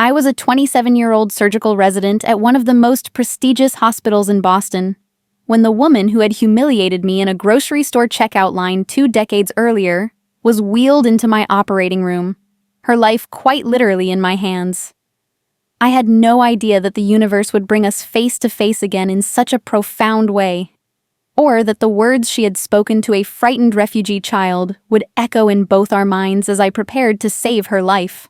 I was a 27-year-old surgical resident at one of the most prestigious hospitals in Boston, when the woman who had humiliated me in a grocery store checkout line 2 decades earlier was wheeled into my operating room, her life quite literally in my hands. I had no idea that the universe would bring us face to face again in such a profound way, or that the words she had spoken to a frightened refugee child would echo in both our minds as I prepared to save her life.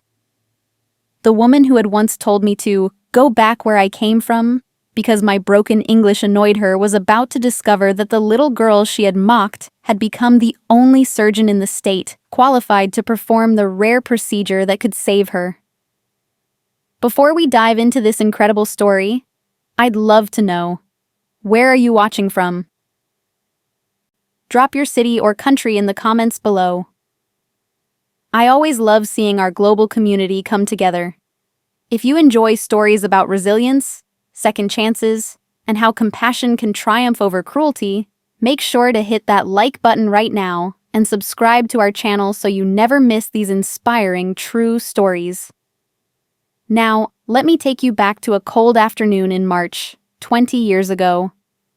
The woman who had once told me to go back where I came from because my broken English annoyed her was about to discover that the little girl she had mocked had become the only surgeon in the state qualified to perform the rare procedure that could save her. Before we dive into this incredible story, I'd love to know, where are you watching from? Drop your city or country in the comments below. I always love seeing our global community come together. If you enjoy stories about resilience, second chances, and how compassion can triumph over cruelty, make sure to hit that like button right now and subscribe to our channel so you never miss these inspiring true stories. Now, let me take you back to a cold afternoon in March, 20 years ago,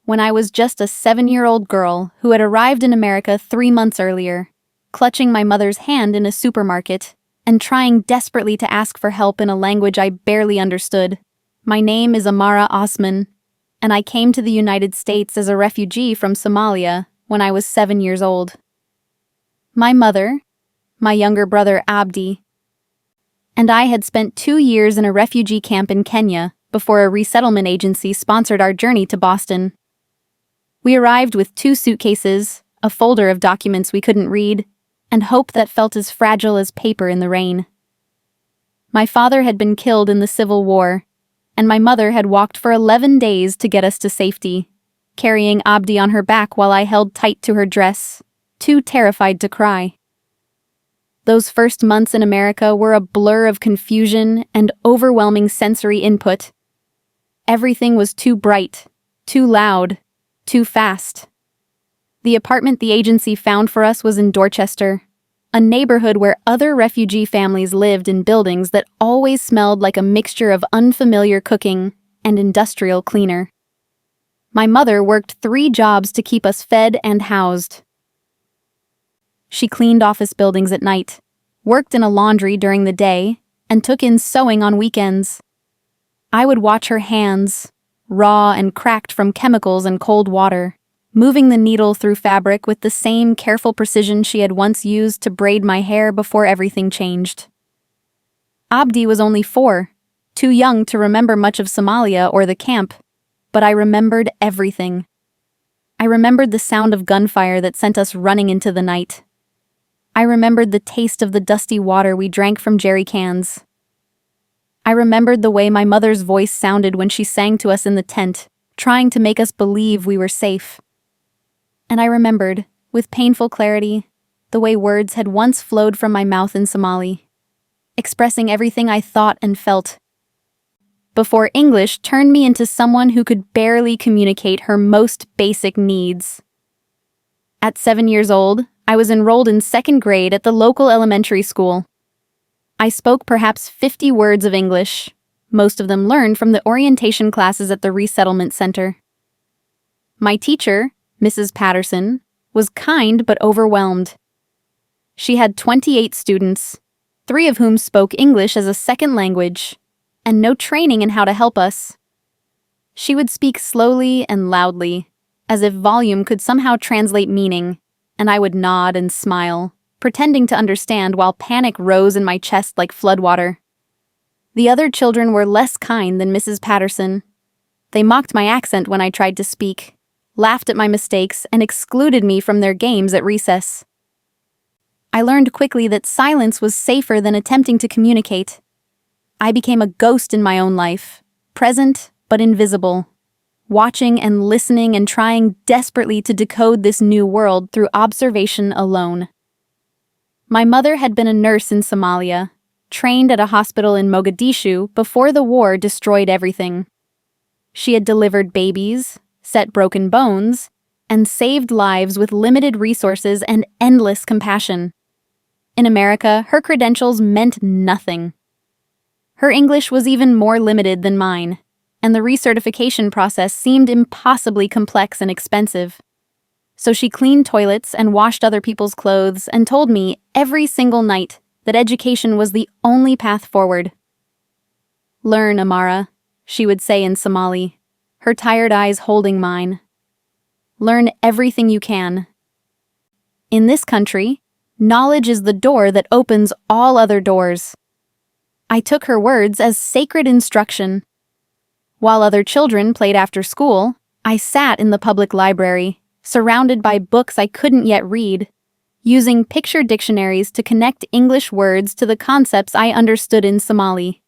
when I was just a 7-year-old girl who had arrived in America 3 months earlier, clutching my mother's hand in a supermarket and trying desperately to ask for help in a language I barely understood. My name is Amara Osman, and I came to the United States as a refugee from Somalia when I was 7 years old. My mother, my younger brother Abdi, and I had spent 2 years in a refugee camp in Kenya before a resettlement agency sponsored our journey to Boston. We arrived with 2 suitcases, a folder of documents we couldn't read, and hope that felt as fragile as paper in the rain. My father had been killed in the Civil War, and my mother had walked for 11 days to get us to safety, carrying Abdi on her back while I held tight to her dress, too terrified to cry. Those first months in America were a blur of confusion and overwhelming sensory input. Everything was too bright, too loud, too fast. The apartment the agency found for us was in Dorchester, a neighborhood where other refugee families lived in buildings that always smelled like a mixture of unfamiliar cooking and industrial cleaner. My mother worked 3 jobs to keep us fed and housed. She cleaned office buildings at night, worked in a laundry during the day, and took in sewing on weekends. I would watch her hands, raw and cracked from chemicals and cold water, moving the needle through fabric with the same careful precision she had once used to braid my hair before everything changed. Abdi was only 4, too young to remember much of Somalia or the camp, but I remembered everything. I remembered the sound of gunfire that sent us running into the night. I remembered the taste of the dusty water we drank from jerry cans. I remembered the way my mother's voice sounded when she sang to us in the tent, trying to make us believe we were safe. And I remembered, with painful clarity, the way words had once flowed from my mouth in Somali, expressing everything I thought and felt, before English turned me into someone who could barely communicate her most basic needs. At 7 years old, I was enrolled in 2nd grade at the local elementary school. I spoke perhaps 50 words of English, most of them learned from the orientation classes at the resettlement center. My teacher, Mrs. Patterson, was kind but overwhelmed. She had 28 students, 3 of whom spoke English as a second language, and no training in how to help us. She would speak slowly and loudly, as if volume could somehow translate meaning, and I would nod and smile, pretending to understand while panic rose in my chest like floodwater. The other children were less kind than Mrs. Patterson. They mocked my accent when I tried to speak, laughed at my mistakes, and excluded me from their games at recess. I learned quickly that silence was safer than attempting to communicate. I became a ghost in my own life, present but invisible, watching and listening and trying desperately to decode this new world through observation alone. My mother had been a nurse in Somalia, trained at a hospital in Mogadishu before the war destroyed everything. She had delivered babies, set broken bones, and saved lives with limited resources and endless compassion. In America, her credentials meant nothing. Her English was even more limited than mine, and the recertification process seemed impossibly complex and expensive. So she cleaned toilets and washed other people's clothes and told me every single night that education was the only path forward. "Learn, Amara," she would say in Somali, her tired eyes holding mine. "Learn everything you can. In this country, knowledge is the door that opens all other doors." I took her words as sacred instruction. While other children played after school, I sat in the public library, surrounded by books I couldn't yet read, using picture dictionaries to connect English words to the concepts I understood in Somali.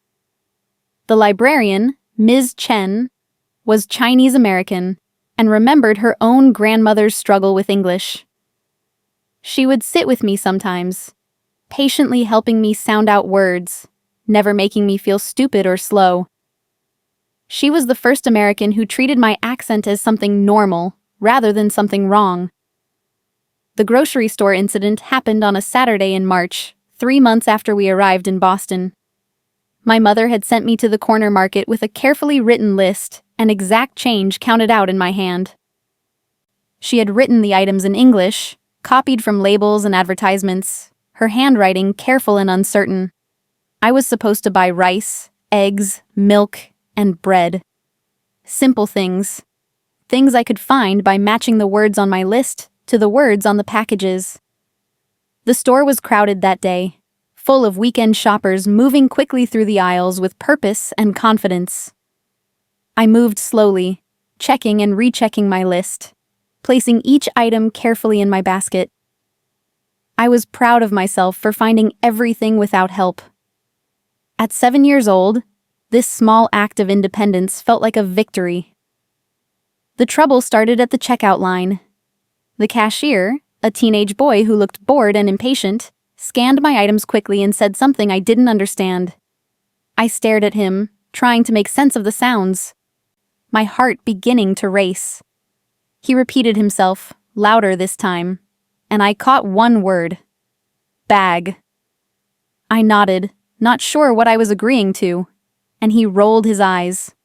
The librarian, Ms. Chen, was Chinese American and remembered her own grandmother's struggle with English. She would sit with me sometimes, patiently helping me sound out words, never making me feel stupid or slow. She was the first American who treated my accent as something normal rather than something wrong. The grocery store incident happened on a Saturday in March, 3 months after we arrived in Boston. My mother had sent me to the corner market with a carefully written list and exact change counted out in my hand. She had written the items in English, copied from labels and advertisements, her handwriting careful and uncertain. I was supposed to buy rice, eggs, milk, and bread. Simple things. Things I could find by matching the words on my list to the words on the packages. The store was crowded that day, full of weekend shoppers moving quickly through the aisles with purpose and confidence. I moved slowly, checking and rechecking my list, placing each item carefully in my basket. I was proud of myself for finding everything without help. At 7 years old, this small act of independence felt like a victory. The trouble started at the checkout line. The cashier, a teenage boy who looked bored and impatient, scanned my items quickly and said something I didn't understand. I stared at him, trying to make sense of the sounds, my heart beginning to race. He repeated himself, louder this time, and I caught one word: bag. I nodded, not sure what I was agreeing to, and he rolled his eyes.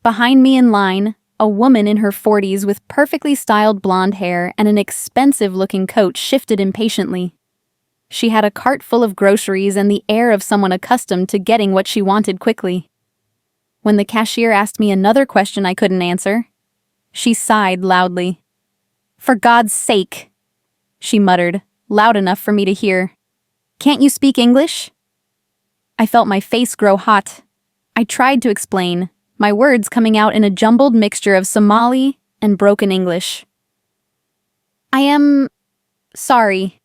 Behind me in line, a woman in her 40s with perfectly styled blonde hair and an expensive-looking coat shifted impatiently. She had a cart full of groceries and the air of someone accustomed to getting what she wanted quickly. When the cashier asked me another question I couldn't answer, she sighed loudly. "For God's sake," she muttered, loud enough for me to hear. "Can't you speak English?" I felt my face grow hot. I tried to explain, my words coming out in a jumbled mixture of Somali and broken English. "I am sorry.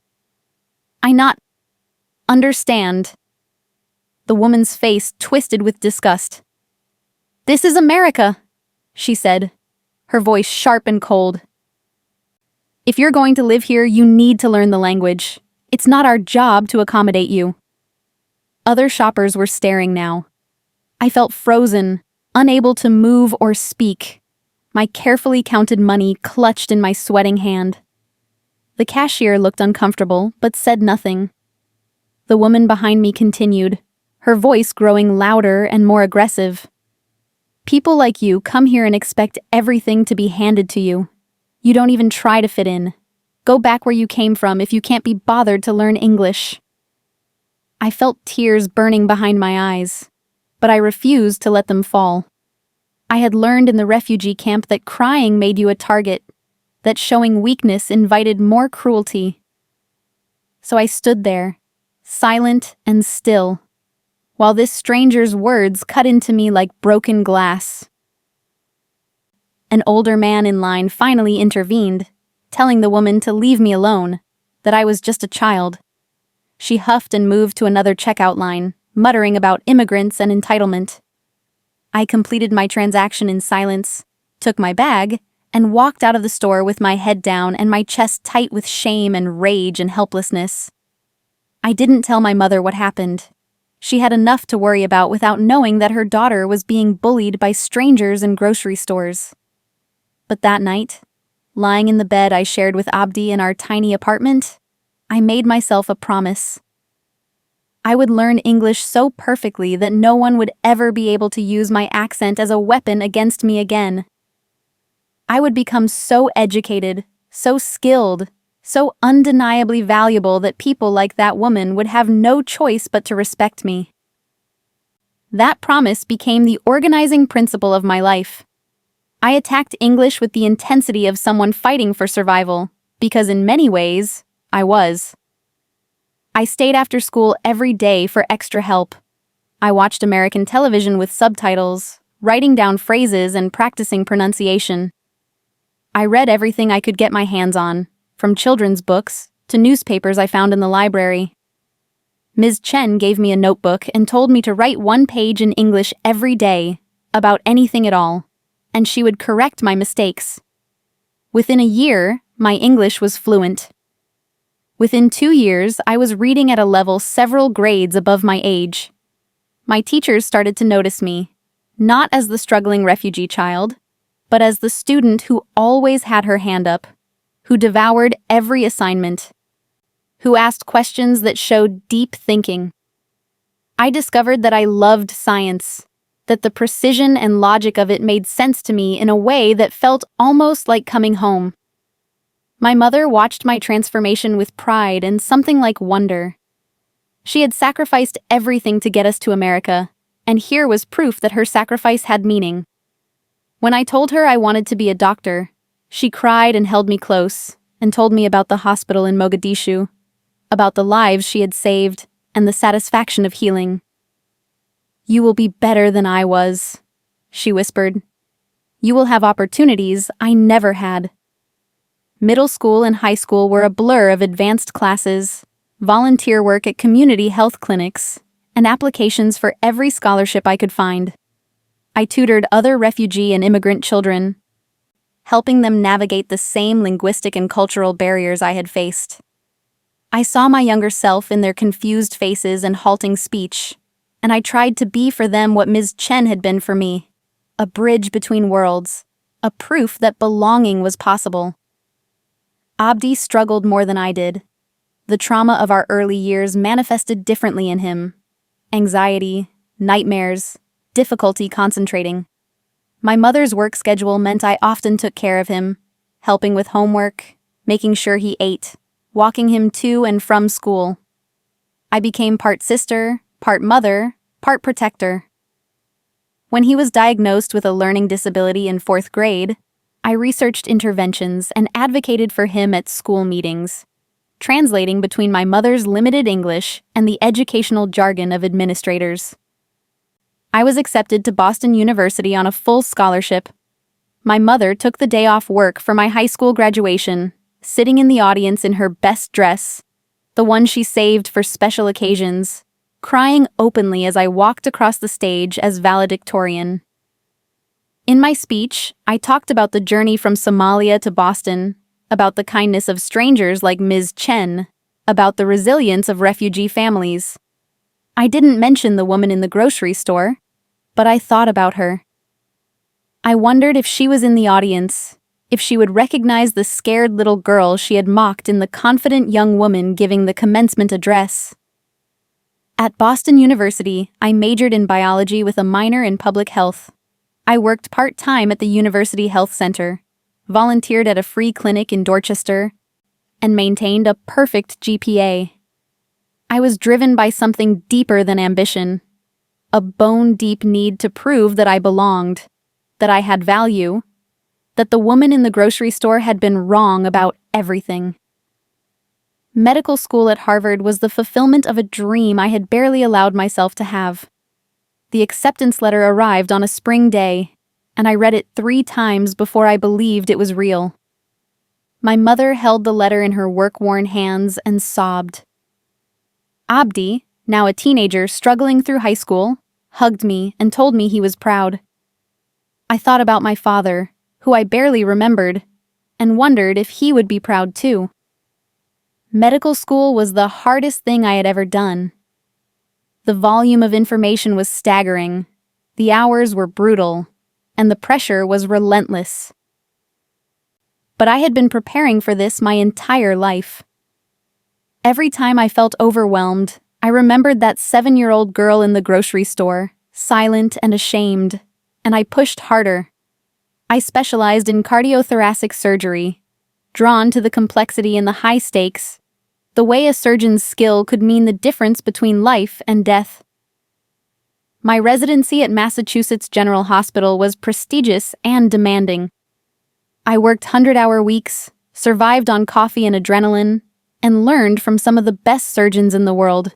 I not understand." The woman's face twisted with disgust. "This is America," she said, her voice sharp and cold. "If you're going to live here, you need to learn the language. It's not our job to accommodate you." Other shoppers were staring now. I felt frozen, unable to move or speak, my carefully counted money clutched in my sweating hand. The cashier looked uncomfortable, but said nothing. The woman behind me continued, her voice growing louder and more aggressive. "People like you come here and expect everything to be handed to you. You don't even try to fit in. Go back where you came from if you can't be bothered to learn English." I felt tears burning behind my eyes, but I refused to let them fall. I had learned in the refugee camp that crying made you a target, that showing weakness invited more cruelty. So I stood there, silent and still, while this stranger's words cut into me like broken glass. An older man in line finally intervened, telling the woman to leave me alone, that I was just a child. She huffed and moved to another checkout line, muttering about immigrants and entitlement. I completed my transaction in silence, took my bag, and walked out of the store with my head down and my chest tight with shame and rage and helplessness. I didn't tell my mother what happened. She had enough to worry about without knowing that her daughter was being bullied by strangers in grocery stores. But that night, lying in the bed I shared with Abdi in our tiny apartment, I made myself a promise. I would learn English so perfectly that no one would ever be able to use my accent as a weapon against me again. I would become so educated, so skilled, so undeniably valuable that people like that woman would have no choice but to respect me. That promise became the organizing principle of my life. I attacked English with the intensity of someone fighting for survival, because in many ways, I was. I stayed after school every day for extra help. I watched American television with subtitles, writing down phrases and practicing pronunciation. I read everything I could get my hands on, from children's books to newspapers I found in the library. Ms. Chen gave me a notebook and told me to write 1 page in English every day, about anything at all, and she would correct my mistakes. Within a year, my English was fluent. Within 2 years, I was reading at a level several grades above my age. My teachers started to notice me, not as the struggling refugee child, but as the student who always had her hand up, who devoured every assignment, who asked questions that showed deep thinking. I discovered that I loved science, that the precision and logic of it made sense to me in a way that felt almost like coming home. My mother watched my transformation with pride and something like wonder. She had sacrificed everything to get us to America, and here was proof that her sacrifice had meaning. When I told her I wanted to be a doctor, she cried and held me close, and told me about the hospital in Mogadishu, about the lives she had saved, and the satisfaction of healing. "You will be better than I was," she whispered. "You will have opportunities I never had." Middle school and high school were a blur of advanced classes, volunteer work at community health clinics, and applications for every scholarship I could find. I tutored other refugee and immigrant children, helping them navigate the same linguistic and cultural barriers I had faced. I saw my younger self in their confused faces and halting speech, and I tried to be for them what Ms. Chen had been for me, a bridge between worlds, a proof that belonging was possible. Abdi struggled more than I did. The trauma of our early years manifested differently in him. Anxiety, nightmares, difficulty concentrating. My mother's work schedule meant I often took care of him, helping with homework, making sure he ate, walking him to and from school. I became part sister, part mother, part protector. When he was diagnosed with a learning disability in 4th grade, I researched interventions and advocated for him at school meetings, translating between my mother's limited English and the educational jargon of administrators. I was accepted to Boston University on a full scholarship. My mother took the day off work for my high school graduation, sitting in the audience in her best dress, the one she saved for special occasions, crying openly as I walked across the stage as valedictorian. In my speech, I talked about the journey from Somalia to Boston, about the kindness of strangers like Ms. Chen, about the resilience of refugee families. I didn't mention the woman in the grocery store, but I thought about her. I wondered if she was in the audience, if she would recognize the scared little girl she had mocked in the confident young woman giving the commencement address. At Boston University, I majored in biology with a minor in public health. I worked part-time at the University Health Center, volunteered at a free clinic in Dorchester, and maintained a perfect GPA. I was driven by something deeper than ambition, a bone-deep need to prove that I belonged, that I had value, that the woman in the grocery store had been wrong about everything. Medical school at Harvard was the fulfillment of a dream I had barely allowed myself to have. The acceptance letter arrived on a spring day, and I read it 3 times before I believed it was real. My mother held the letter in her work-worn hands and sobbed. Abdi, now a teenager struggling through high school, hugged me and told me he was proud. I thought about my father, who I barely remembered, and wondered if he would be proud too. Medical school was the hardest thing I had ever done. The volume of information was staggering, the hours were brutal, and the pressure was relentless. But I had been preparing for this my entire life. Every time I felt overwhelmed, I remembered that 7-year-old girl in the grocery store, silent and ashamed, and I pushed harder. I specialized in cardiothoracic surgery, drawn to the complexity and the high stakes, the way a surgeon's skill could mean the difference between life and death. My residency at Massachusetts General Hospital was prestigious and demanding. I worked 100-hour weeks, survived on coffee and adrenaline, and learned from some of the best surgeons in the world.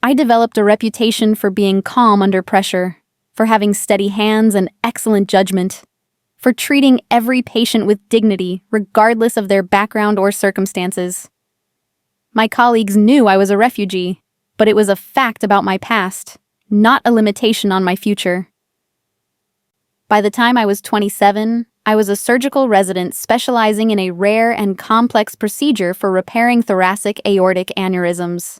I developed a reputation for being calm under pressure, for having steady hands and excellent judgment, for treating every patient with dignity regardless of their background or circumstances. My colleagues knew I was a refugee, but it was a fact about my past, not a limitation on my future. By the time I was 27, I was a surgical resident specializing in a rare and complex procedure for repairing thoracic aortic aneurysms.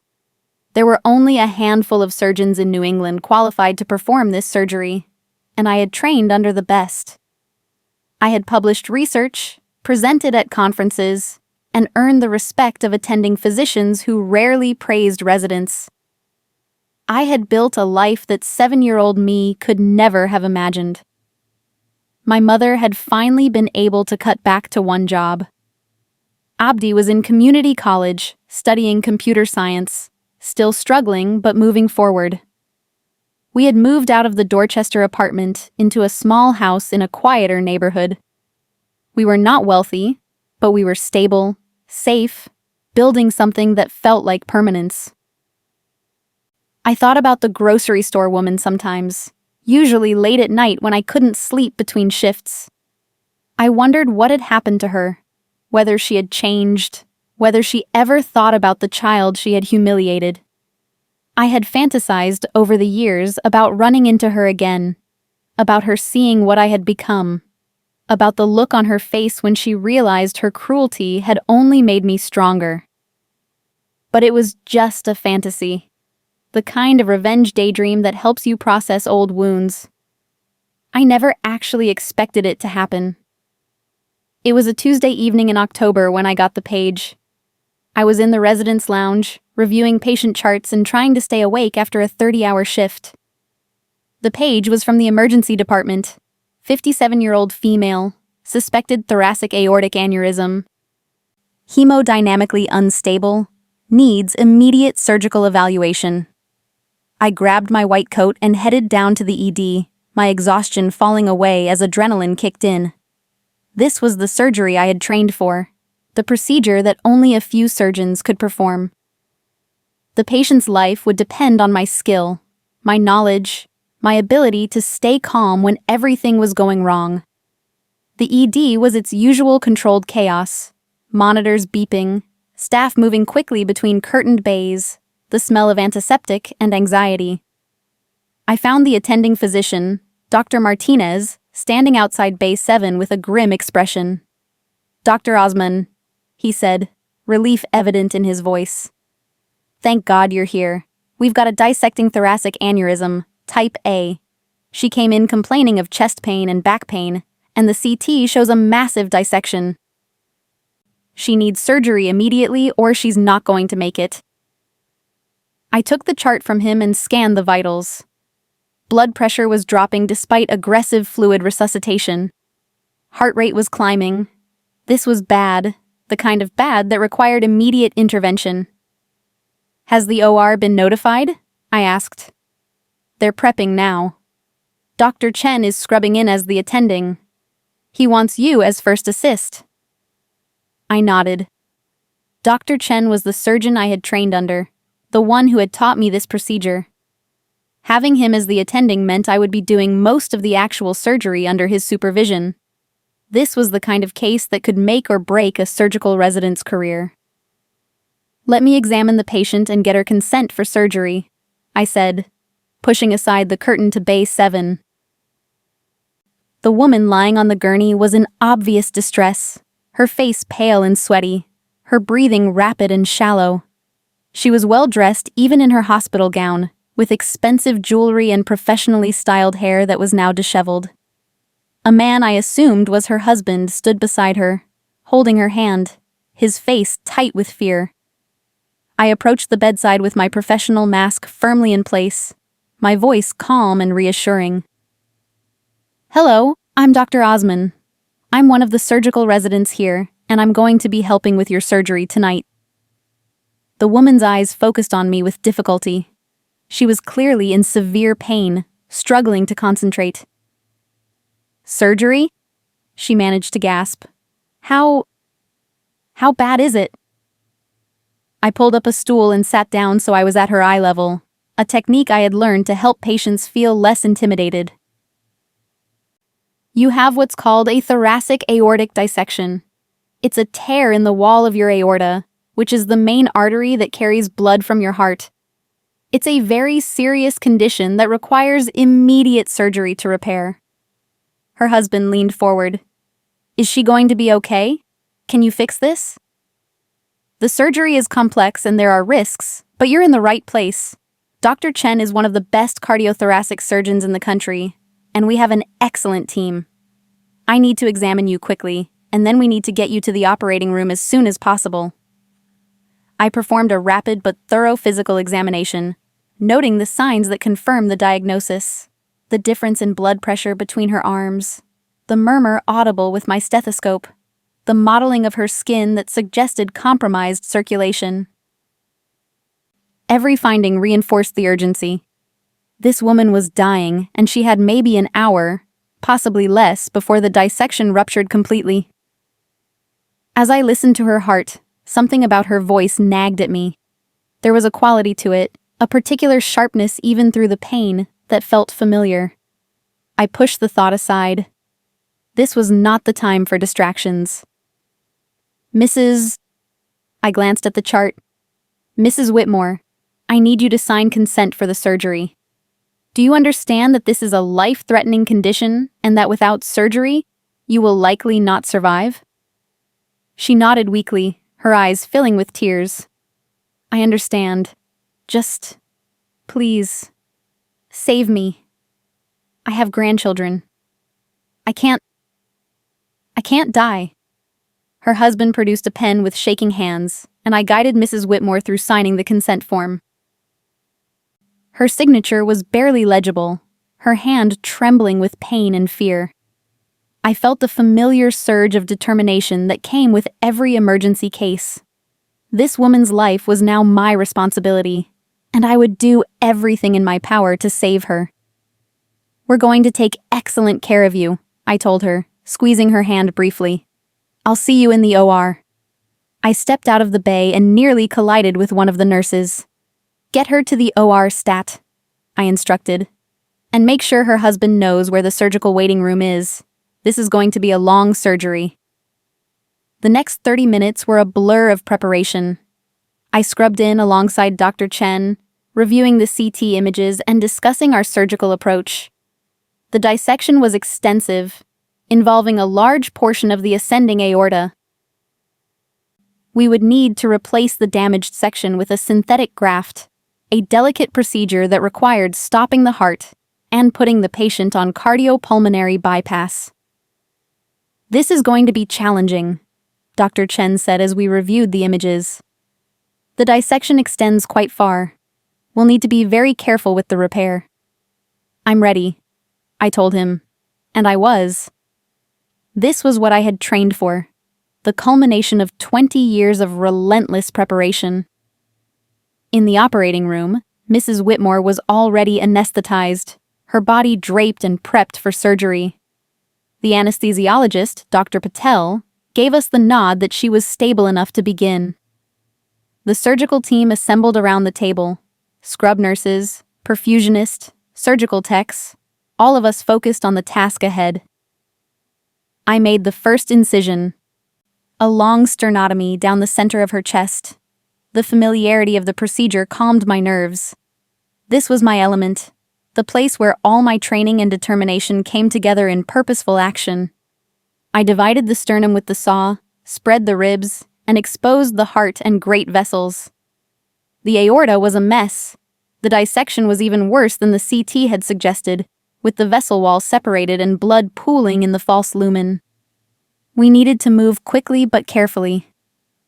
There were only a handful of surgeons in New England qualified to perform this surgery, and I had trained under the best. I had published research, presented at conferences, and earned the respect of attending physicians who rarely praised residents. I had built a life that 7-year-old me could never have imagined. My mother had finally been able to cut back to one job. Abdi was in community college, studying computer science, still struggling but moving forward. We had moved out of the Dorchester apartment into a small house in a quieter neighborhood. We were not wealthy, but we were stable, safe, building something that felt like permanence. I thought about the grocery store woman sometimes, usually late at night when I couldn't sleep between shifts. I wondered what had happened to her, whether she had changed, whether she ever thought about the child she had humiliated. I had fantasized over the years about running into her again, about her seeing what I had become, about the look on her face when she realized her cruelty had only made me stronger. But it was just a fantasy, the kind of revenge daydream that helps you process old wounds. I never actually expected it to happen. It was a Tuesday evening in October when I got the page. I was in the residence lounge, reviewing patient charts and trying to stay awake after a 30-hour shift. The page was from the emergency department. 57-year-old female, suspected thoracic aortic aneurysm. Hemodynamically unstable, needs immediate surgical evaluation. I grabbed my white coat and headed down to the ED, my exhaustion falling away as adrenaline kicked in. This was the surgery I had trained for, the procedure that only a few surgeons could perform. The patient's life would depend on my skill, my knowledge, my ability to stay calm when everything was going wrong. The ED was its usual controlled chaos, monitors beeping, staff moving quickly between curtained bays, the smell of antiseptic and anxiety. I found the attending physician, Dr. Martinez, standing outside Bay 7 with a grim expression. "Dr. Osman," he said, relief evident in his voice. "Thank God you're here. We've got a dissecting thoracic aneurysm, type A. She came in complaining of chest pain and back pain, and the CT shows a massive dissection. She needs surgery immediately or she's not going to make it." I took the chart from him and scanned the vitals. Blood pressure was dropping despite aggressive fluid resuscitation. Heart rate was climbing. This was bad, the kind of bad that required immediate intervention. "Has the OR been notified?" I asked. "They're prepping now. Dr. Chen is scrubbing in as the attending. He wants you as first assist." I nodded. Dr. Chen was the surgeon I had trained under, the one who had taught me this procedure. Having him as the attending meant I would be doing most of the actual surgery under his supervision. This was the kind of case that could make or break a surgical resident's career. "Let me examine the patient and get her consent for surgery," I said, pushing aside the curtain to Bay 7. The woman lying on the gurney was in obvious distress, her face pale and sweaty, her breathing rapid and shallow. She was well dressed even in her hospital gown, with expensive jewelry and professionally styled hair that was now disheveled. A man I assumed was her husband stood beside her, holding her hand, his face tight with fear. I approached the bedside with my professional mask firmly in place, my voice calm and reassuring. "Hello, I'm Dr. Osman. I'm one of the surgical residents here, and I'm going to be helping with your surgery tonight." The woman's eyes focused on me with difficulty. She was clearly in severe pain, struggling to concentrate. "Surgery?" she managed to gasp. How bad is it?" I pulled up a stool and sat down so I was at her eye level, a technique I had learned to help patients feel less intimidated. "You have what's called a thoracic aortic dissection. It's a tear in the wall of your aorta, which is the main artery that carries blood from your heart. It's a very serious condition that requires immediate surgery to repair." Her husband leaned forward. "Is she going to be okay? Can you fix this?" "The surgery is complex and there are risks, but you're in the right place. Dr. Chen is one of the best cardiothoracic surgeons in the country, and we have an excellent team. I need to examine you quickly, and then we need to get you to the operating room as soon as possible." I performed a rapid but thorough physical examination, noting the signs that confirm the diagnosis: the difference in blood pressure between her arms, the murmur audible with my stethoscope, the modeling of her skin that suggested compromised circulation. Every finding reinforced the urgency. This woman was dying, and she had maybe an hour, possibly less, before the dissection ruptured completely. As I listened to her heart, something about her voice nagged at me. There was a quality to it, a particular sharpness even through the pain, that felt familiar. I pushed the thought aside. This was not the time for distractions. I glanced at the chart. "Mrs. Whitmore, I need you to sign consent for the surgery. Do you understand that this is a life-threatening condition and that without surgery, you will likely not survive?" She nodded weakly, her eyes filling with tears. "I understand. Just, please, save me. I have grandchildren. I can't die." Her husband produced a pen with shaking hands, and I guided Mrs. Whitmore through signing the consent form. Her signature was barely legible, her hand trembling with pain and fear. I felt the familiar surge of determination that came with every emergency case. This woman's life was now my responsibility, and I would do everything in my power to save her. "We're going to take excellent care of you," I told her, squeezing her hand briefly. "I'll see you in the OR." I stepped out of the bay and nearly collided with one of the nurses. "Get her to the OR stat," I instructed. "And make sure her husband knows where the surgical waiting room is. This is going to be a long surgery." The next 30 minutes were a blur of preparation. I scrubbed in alongside Dr. Chen, reviewing the CT images and discussing our surgical approach. The dissection was extensive, involving a large portion of the ascending aorta. We would need to replace the damaged section with a synthetic graft, a delicate procedure that required stopping the heart and putting the patient on cardiopulmonary bypass. "This is going to be challenging," Dr. Chen said as we reviewed the images. "The dissection extends quite far. We'll need to be very careful with the repair." "I'm ready," I told him, and I was. This was what I had trained for, the culmination of 20 years of relentless preparation. In the operating room, Mrs. Whitmore was already anesthetized, her body draped and prepped for surgery. The anesthesiologist, Dr. Patel, gave us the nod that she was stable enough to begin. The surgical team assembled around the table, scrub nurses, perfusionists, surgical techs, all of us focused on the task ahead. I made the first incision, a long sternotomy down the center of her chest. The familiarity of the procedure calmed my nerves. This was my element, the place where all my training and determination came together in purposeful action. I divided the sternum with the saw, spread the ribs, and exposed the heart and great vessels. The aorta was a mess. The dissection was even worse than the CT had suggested, with the vessel wall separated and blood pooling in the false lumen. We needed to move quickly but carefully.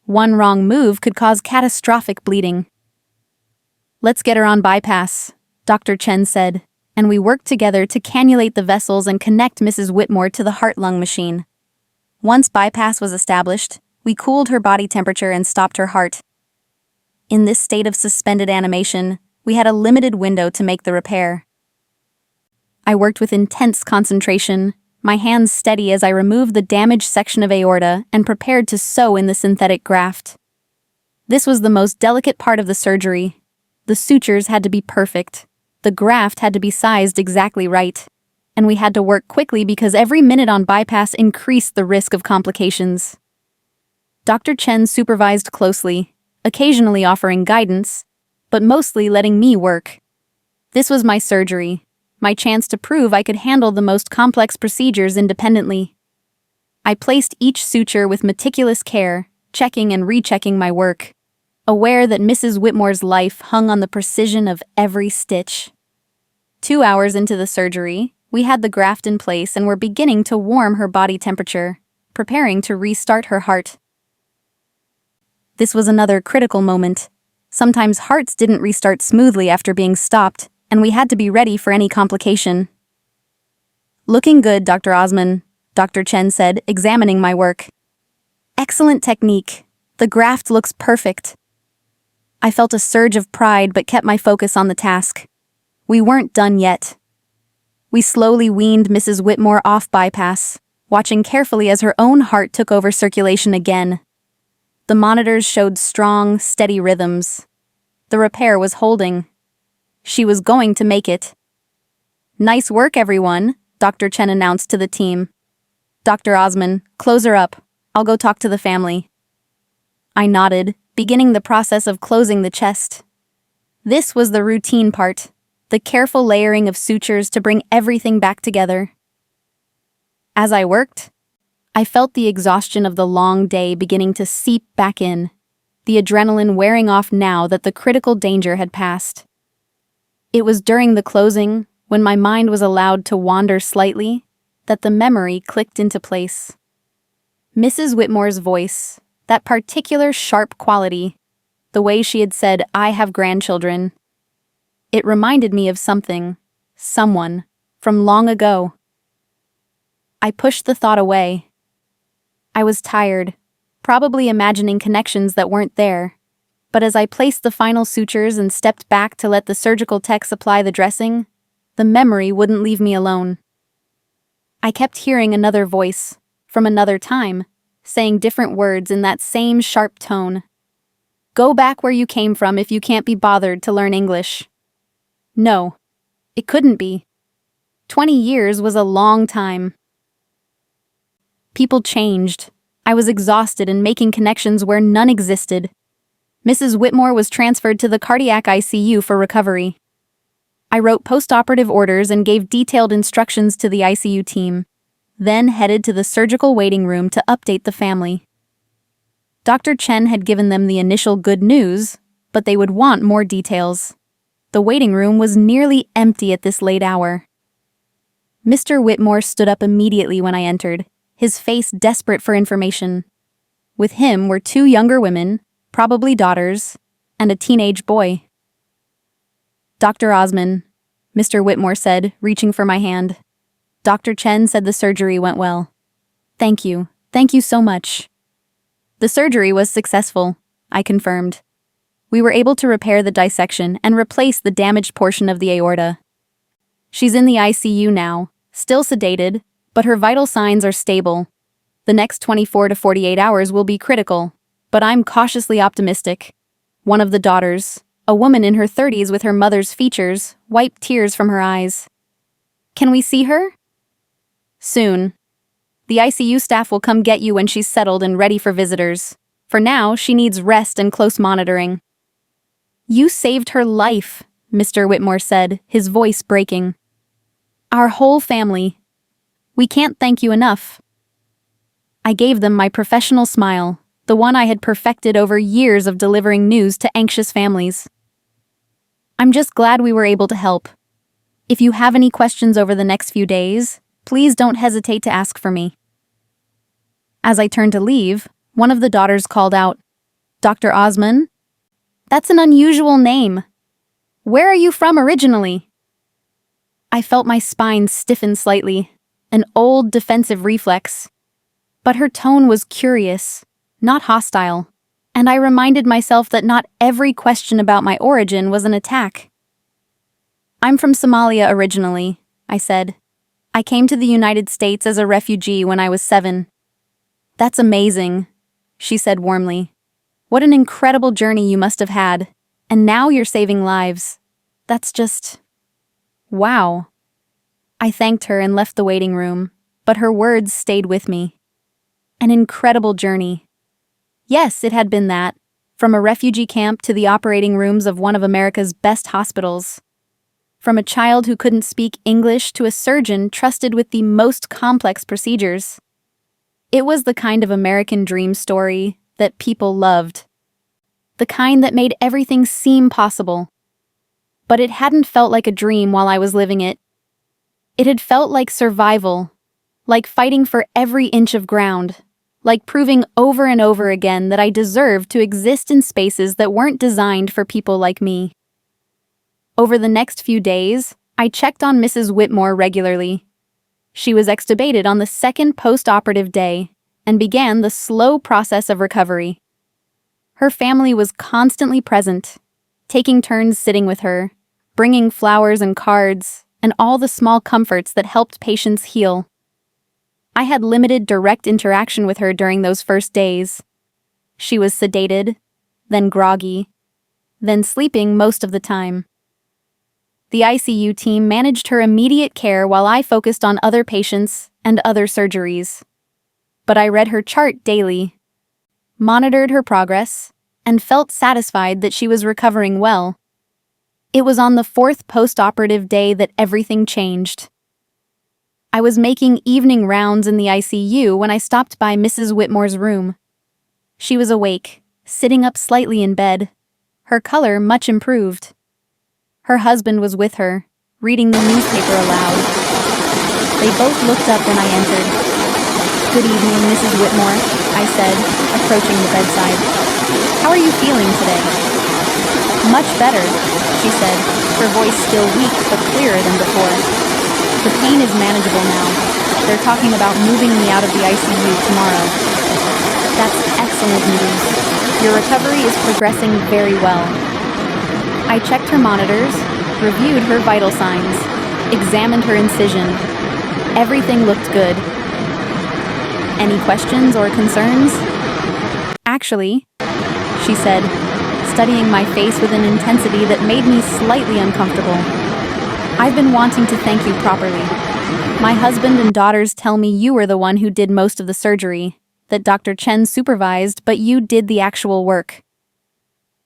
One wrong move could cause catastrophic bleeding. "Let's get her on bypass," Dr. Chen said, and we worked together to cannulate the vessels and connect Mrs. Whitmore to the heart-lung machine. Once bypass was established, we cooled her body temperature and stopped her heart. In this state of suspended animation, we had a limited window to make the repair. I worked with intense concentration, my hands steady as I removed the damaged section of aorta and prepared to sew in the synthetic graft. This was the most delicate part of the surgery. The sutures had to be perfect. The graft had to be sized exactly right. And we had to work quickly because every minute on bypass increased the risk of complications. Dr. Chen supervised closely, occasionally offering guidance, but mostly letting me work. This was my surgery, my chance to prove I could handle the most complex procedures independently. I placed each suture with meticulous care, checking and rechecking my work, aware that Mrs. Whitmore's life hung on the precision of every stitch. 2 hours into the surgery, we had the graft in place and were beginning to warm her body temperature, preparing to restart her heart. This was another critical moment. Sometimes hearts didn't restart smoothly after being stopped, and we had to be ready for any complication. "Looking good, Dr. Osman," Dr. Chen said, examining my work. "Excellent technique. The graft looks perfect." I felt a surge of pride but kept my focus on the task. We weren't done yet. We slowly weaned Mrs. Whitmore off bypass, watching carefully as her own heart took over circulation again. The monitors showed strong, steady rhythms. The repair was holding. She was going to make it. "Nice work, everyone," Dr. Chen announced to the team. "Dr. Osman, close her up. I'll go talk to the family." I nodded, beginning the process of closing the chest. This was the routine part, the careful layering of sutures to bring everything back together. As I worked, I felt the exhaustion of the long day beginning to seep back in, the adrenaline wearing off now that the critical danger had passed. It was during the closing, when my mind was allowed to wander slightly, that the memory clicked into place. Mrs. Whitmore's voice, that particular sharp quality, the way she had said, "I have grandchildren." It reminded me of something, someone, from long ago. I pushed the thought away. I was tired, probably imagining connections that weren't there, but as I placed the final sutures and stepped back to let the surgical techs apply the dressing, the memory wouldn't leave me alone. I kept hearing another voice, from another time, saying different words in that same sharp tone. "Go back where you came from if you can't be bothered to learn English." No, it couldn't be. 20 years was a long time. People changed. I was exhausted and making connections where none existed. Mrs. Whitmore was transferred to the cardiac ICU for recovery. I wrote post-operative orders and gave detailed instructions to the ICU team, then headed to the surgical waiting room to update the family. Dr. Chen had given them the initial good news, but they would want more details. The waiting room was nearly empty at this late hour. Mr. Whitmore stood up immediately when I entered, his face desperate for information. With him were 2 younger women, probably daughters, and a teenage boy. "Dr. Osman," Mr. Whitmore said, reaching for my hand. "Dr. Chen said the surgery went well." Thank you so much." "The surgery was successful," I confirmed. "We were able to repair the dissection and replace the damaged portion of the aorta. She's in the ICU now, still sedated, but her vital signs are stable. The next 24 to 48 hours will be critical, but I'm cautiously optimistic." One of the daughters, a woman in her 30s with her mother's features, wiped tears from her eyes. "Can we see her?" "Soon. The ICU staff will come get you when she's settled and ready for visitors. For now, she needs rest and close monitoring." "You saved her life," Mr. Whitmore said, his voice breaking. "Our whole family. We can't thank you enough." I gave them my professional smile, the one I had perfected over years of delivering news to anxious families. "I'm just glad we were able to help. If you have any questions over the next few days, please don't hesitate to ask for me." As I turned to leave, one of the daughters called out, Dr. Osman? That's an unusual name. Where are you from originally? I felt my spine stiffen slightly, an old defensive reflex. But her tone was curious, not hostile, and I reminded myself that not every question about my origin was an attack. I'm from Somalia originally, I said. I came to the United States as a refugee when I was 7. That's amazing, she said warmly. What an incredible journey you must have had, and now you're saving lives. That's just... wow. I thanked her and left the waiting room, but her words stayed with me. An incredible journey. Yes, it had been that, from a refugee camp to the operating rooms of one of America's best hospitals. From a child who couldn't speak English to a surgeon trusted with the most complex procedures. It was the kind of American dream story that people loved. The kind that made everything seem possible. But it hadn't felt like a dream while I was living it. It had felt like survival, like fighting for every inch of ground, like proving over and over again that I deserved to exist in spaces that weren't designed for people like me. Over the next few days, I checked on Mrs. Whitmore regularly. She was extubated on the second post-operative day and began the slow process of recovery. Her family was constantly present, taking turns sitting with her, bringing flowers and cards, and all the small comforts that helped patients heal. I had limited direct interaction with her during those first days. She was sedated, then groggy, then sleeping most of the time. The ICU team managed her immediate care while I focused on other patients and other surgeries. But I read her chart daily, monitored her progress, and felt satisfied that she was recovering well. It was on the 4th post-operative day that everything changed. I was making evening rounds in the ICU when I stopped by Mrs. Whitmore's room. She was awake, sitting up slightly in bed, her color much improved. Her husband was with her, reading the newspaper aloud. They both looked up when I entered. "Good evening, Mrs. Whitmore," I said, approaching the bedside. "How are you feeling today?" "Much better," she said, her voice still weak but clearer than before. "The pain is manageable now. They're talking about moving me out of the ICU tomorrow." "That's excellent news. Your recovery is progressing very well." I checked her monitors, reviewed her vital signs, examined her incision. Everything looked good. "Any questions or concerns?" "Actually," she said, studying my face with an intensity that made me slightly uncomfortable. "I've been wanting to thank you properly. My husband and daughters tell me you were the one who did most of the surgery, that Dr. Chen supervised, but you did the actual work."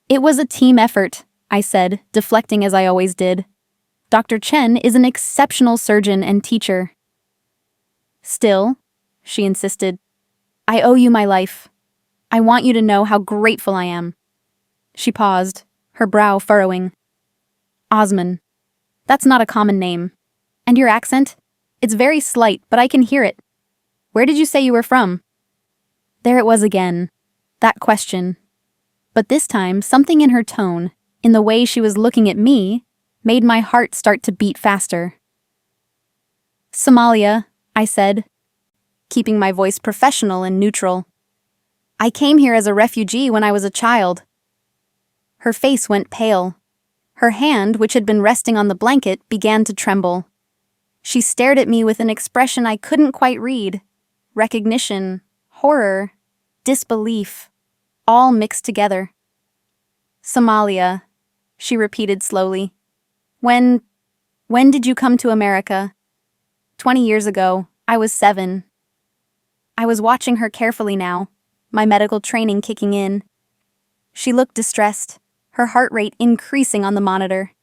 "It was a team effort," I said, deflecting as I always did. "Dr. Chen is an exceptional surgeon and teacher." "Still," she insisted, "I owe you my life. I want you to know how grateful I am." She paused, her brow furrowing. "Osman. That's not a common name. And your accent? It's very slight, but I can hear it. Where did you say you were from?" There it was again, that question. But this time, something in her tone, in the way she was looking at me, made my heart start to beat faster. "Somalia," I said, keeping my voice professional and neutral. "I came here as a refugee when I was a child." Her face went pale. Her hand, which had been resting on the blanket, began to tremble. She stared at me with an expression I couldn't quite read. Recognition, horror, disbelief, all mixed together. "Somalia," she repeated slowly. When did you come to America?" 20 years ago. I was 7. I was watching her carefully now, my medical training kicking in. She looked distressed, her heart rate increasing on the monitor.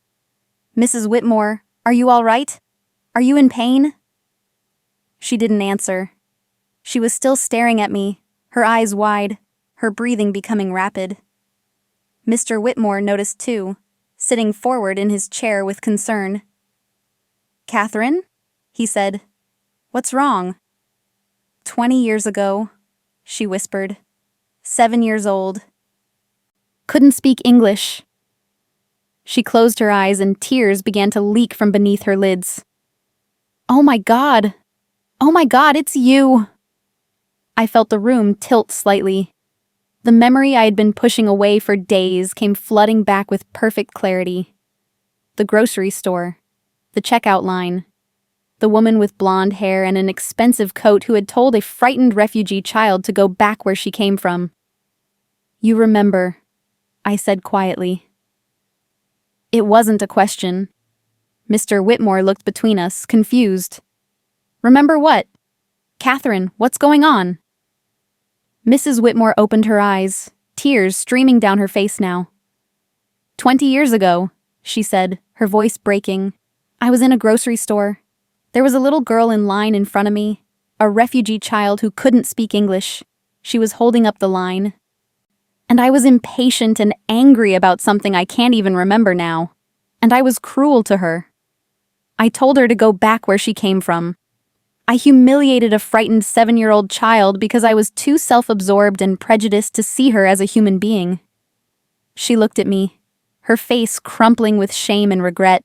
"Mrs. Whitmore, are you all right? Are you in pain?" She didn't answer. She was still staring at me, her eyes wide, her breathing becoming rapid. Mr. Whitmore noticed too, sitting forward in his chair with concern. "Catherine?" he said. "What's wrong?" 20 years ago, she whispered. 7 years old. couldn't speak English. She closed her eyes and tears began to leak from beneath her lids. Oh my God! Oh my God, it's you! I felt the room tilt slightly. The memory I had been pushing away for days came flooding back with perfect clarity. The grocery store, the checkout line, the woman with blonde hair and an expensive coat who had told a frightened refugee child to go back where she came from. You remember, I said quietly. It wasn't a question. Mr. Whitmore looked between us, confused. Remember what? Catherine, what's going on? Mrs. Whitmore opened her eyes, tears streaming down her face now. 20 years ago, she said, her voice breaking, I was in a grocery store. There was a little girl in line in front of me, a refugee child who couldn't speak English. She was holding up the line. And I was impatient and angry about something I can't even remember now. And I was cruel to her. I told her to go back where she came from. I humiliated a frightened 7-year-old child because I was too self-absorbed and prejudiced to see her as a human being. She looked at me, her face crumpling with shame and regret.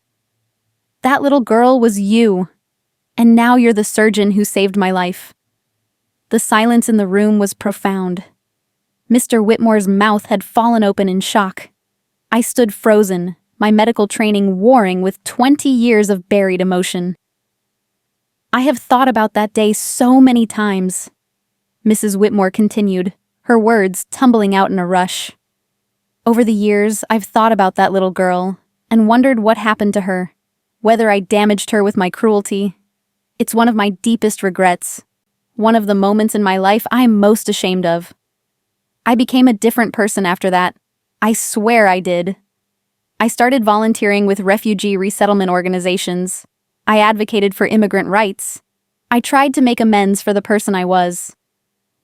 That little girl was you, and now you're the surgeon who saved my life. The silence in the room was profound. Mr. Whitmore's mouth had fallen open in shock. I stood frozen, my medical training warring with 20 years of buried emotion. I have thought about that day so many times, Mrs. Whitmore continued, her words tumbling out in a rush. Over the years, I've thought about that little girl and wondered what happened to her, whether I damaged her with my cruelty. It's one of my deepest regrets, one of the moments in my life I'm most ashamed of. I became a different person after that. I swear I did. I started volunteering with refugee resettlement organizations. I advocated for immigrant rights. I tried to make amends for the person I was.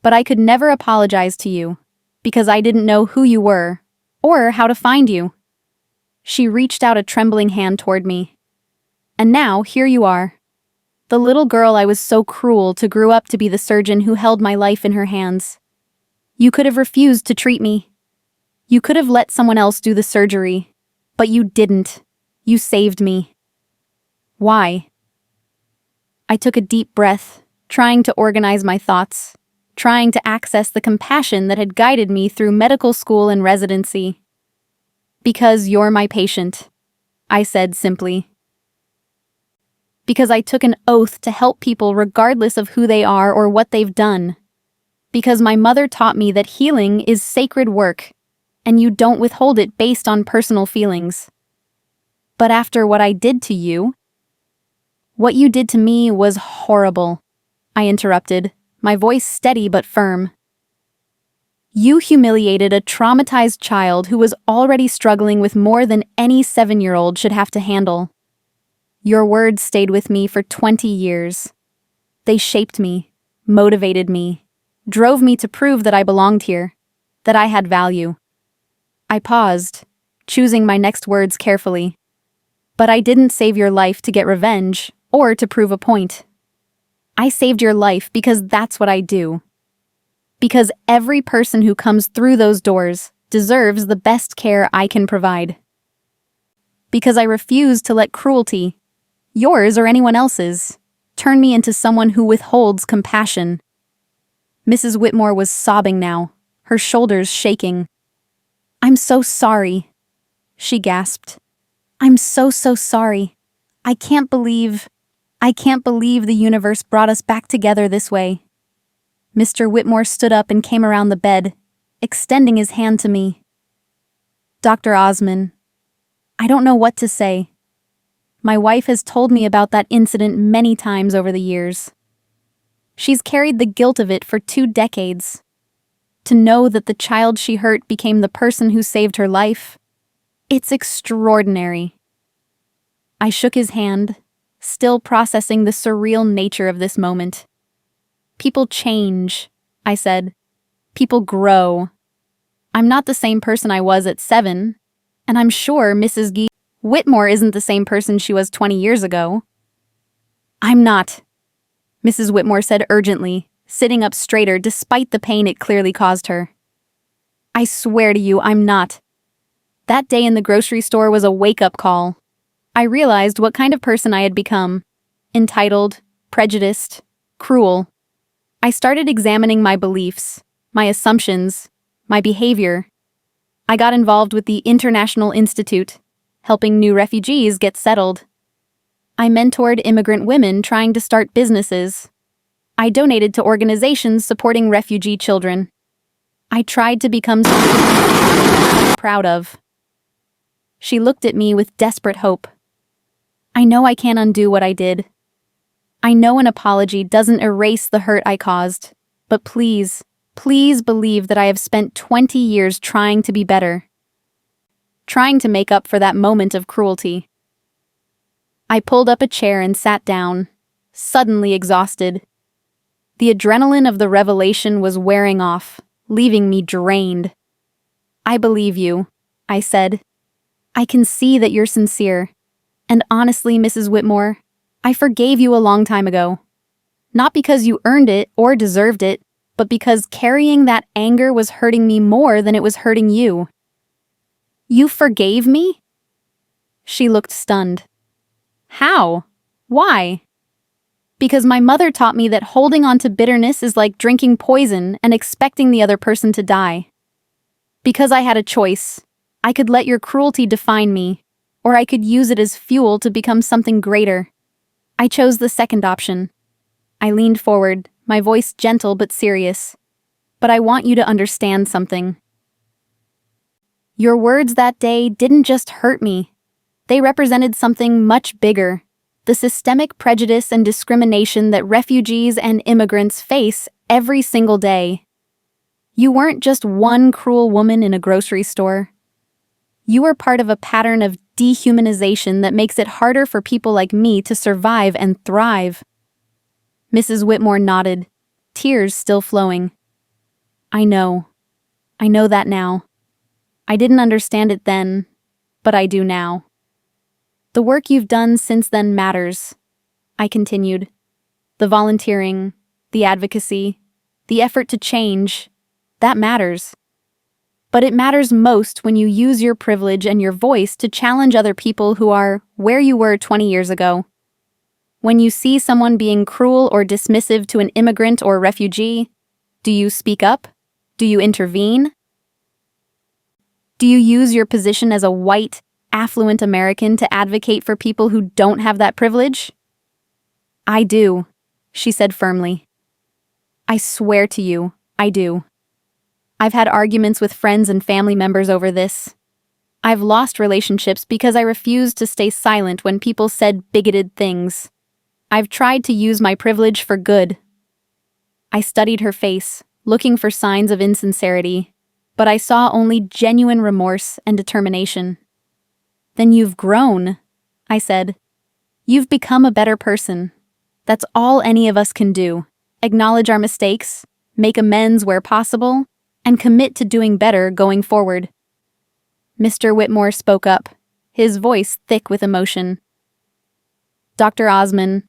But I could never apologize to you, because I didn't know who you were, or how to find you. She reached out a trembling hand toward me. And now, here you are. The little girl I was so cruel to grew up to be the surgeon who held my life in her hands. You could have refused to treat me. You could have let someone else do the surgery. But you didn't. You saved me. Why? I took a deep breath, trying to organize my thoughts, trying to access the compassion that had guided me through medical school and residency. Because you're my patient, I said simply. Because I took an oath to help people regardless of who they are or what they've done. Because my mother taught me that healing is sacred work, and you don't withhold it based on personal feelings. But after what I did to you, what you did to me was horrible, I interrupted, my voice steady but firm. You humiliated a traumatized child who was already struggling with more than any 7-year-old should have to handle. Your words stayed with me for 20 years. They shaped me, motivated me, drove me to prove that I belonged here, that I had value. I paused, choosing my next words carefully. But I didn't save your life to get revenge or to prove a point. I saved your life because that's what I do. Because every person who comes through those doors deserves the best care I can provide. Because I refuse to let cruelty, yours or anyone else's, turn me into someone who withholds compassion. Mrs. Whitmore was sobbing now, her shoulders shaking. I'm so sorry, she gasped. I'm so sorry. I can't believe the universe brought us back together this way. Mr. Whitmore stood up and came around the bed, extending his hand to me. Dr. Osman, I don't know what to say. My wife has told me about that incident many times over the years. She's carried the guilt of it for 2 decades. To know that the child she hurt became the person who saved her life, it's extraordinary. I shook his hand, still processing the surreal nature of this moment. People change, I said. People grow. I'm not the same person I was at 7, and I'm sure Mrs. Whitmore isn't the same person she was 20 years ago. I'm not, Mrs. Whitmore said urgently, sitting up straighter despite the pain it clearly caused her. I swear to you, I'm not. That day in the grocery store was a wake-up call. I realized what kind of person I had become. Entitled, prejudiced, cruel. I started examining my beliefs, my assumptions, my behavior. I got involved with the International Institute, helping new refugees get settled. I mentored immigrant women trying to start businesses. I donated to organizations supporting refugee children. I tried to become someone I'm proud of. She looked at me with desperate hope. I know I can't undo what I did. I know an apology doesn't erase the hurt I caused, but please, please believe that I have spent 20 years trying to be better. Trying to make up for that moment of cruelty. I pulled up a chair and sat down, suddenly exhausted. The adrenaline of the revelation was wearing off, leaving me drained. I believe you, I said. I can see that you're sincere. And honestly, Mrs. Whitmore, I forgave you a long time ago. Not because you earned it or deserved it, but because carrying that anger was hurting me more than it was hurting you. You forgave me? She looked stunned. How? Why? Because my mother taught me that holding on to bitterness is like drinking poison and expecting the other person to die. Because I had a choice. I could let your cruelty define me, or I could use it as fuel to become something greater. I chose the second option. I leaned forward, my voice gentle but serious. But I want you to understand something. Your words that day didn't just hurt me. They represented something much bigger. The systemic prejudice and discrimination that refugees and immigrants face every single day. You weren't just one cruel woman in a grocery store. You were part of a pattern of dehumanization that makes it harder for people like me to survive and thrive. Mrs. Whitmore nodded, tears still flowing. I know that now. I didn't understand it then, but I do now. The work you've done since then matters, I continued. The volunteering, the advocacy, the effort to change, that matters. But it matters most when you use your privilege and your voice to challenge other people who are where you were 20 years ago. When you see someone being cruel or dismissive to an immigrant or refugee, do you speak up? Do you intervene? Do you use your position as a white, affluent American to advocate for people who don't have that privilege? I do, she said firmly. I swear to you, I do. I've had arguments with friends and family members over this. I've lost relationships because I refused to stay silent when people said bigoted things. I've tried to use my privilege for good. I studied her face, looking for signs of insincerity, but I saw only genuine remorse and determination. Then you've grown, I said. You've become a better person. That's all any of us can do. Acknowledge our mistakes, make amends where possible, and commit to doing better going forward. Mr. Whitmore spoke up, his voice thick with emotion. Dr. Osman,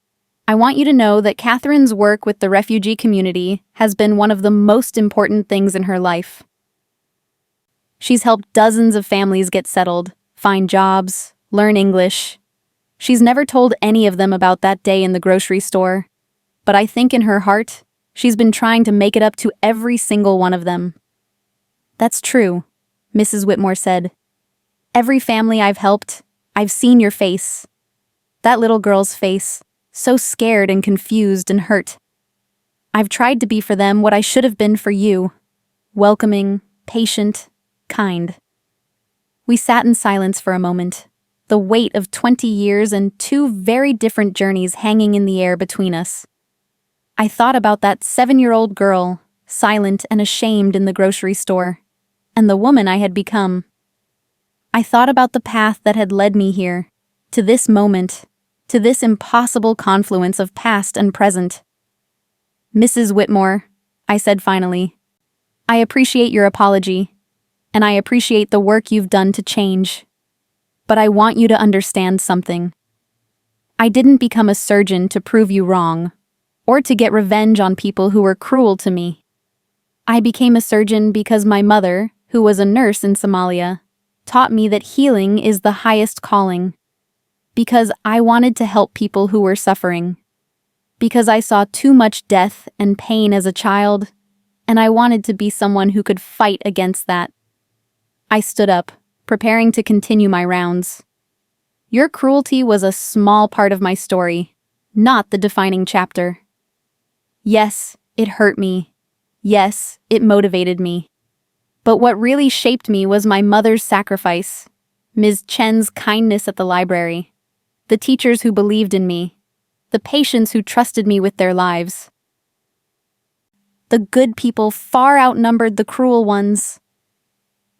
I want you to know that Catherine's work with the refugee community has been one of the most important things in her life. She's helped dozens of families get settled, find jobs, learn English. She's never told any of them about that day in the grocery store, but I think in her heart, she's been trying to make it up to every single one of them. That's true, Mrs. Whitmore said. Every family I've helped, I've seen your face. That little girl's face, so scared and confused and hurt. I've tried to be for them what I should have been for you. Welcoming, patient, kind. We sat in silence for a moment, the weight of 20 years and two very different journeys hanging in the air between us. I thought about that 7-year-old girl, silent and ashamed in the grocery store, and the woman I had become. I thought about the path that had led me here, to this moment, to this impossible confluence of past and present. Mrs. Whitmore, I said finally, I appreciate your apology, and I appreciate the work you've done to change. But I want you to understand something. I didn't become a surgeon to prove you wrong, or to get revenge on people who were cruel to me. I became a surgeon because my mother, who was a nurse in Somalia, taught me that healing is the highest calling. Because I wanted to help people who were suffering. Because I saw too much death and pain as a child, and I wanted to be someone who could fight against that. I stood up, preparing to continue my rounds. Your cruelty was a small part of my story, not the defining chapter. Yes, it hurt me. Yes, it motivated me. But what really shaped me was my mother's sacrifice, Ms. Chen's kindness at the library, the teachers who believed in me, the patients who trusted me with their lives. The good people far outnumbered the cruel ones.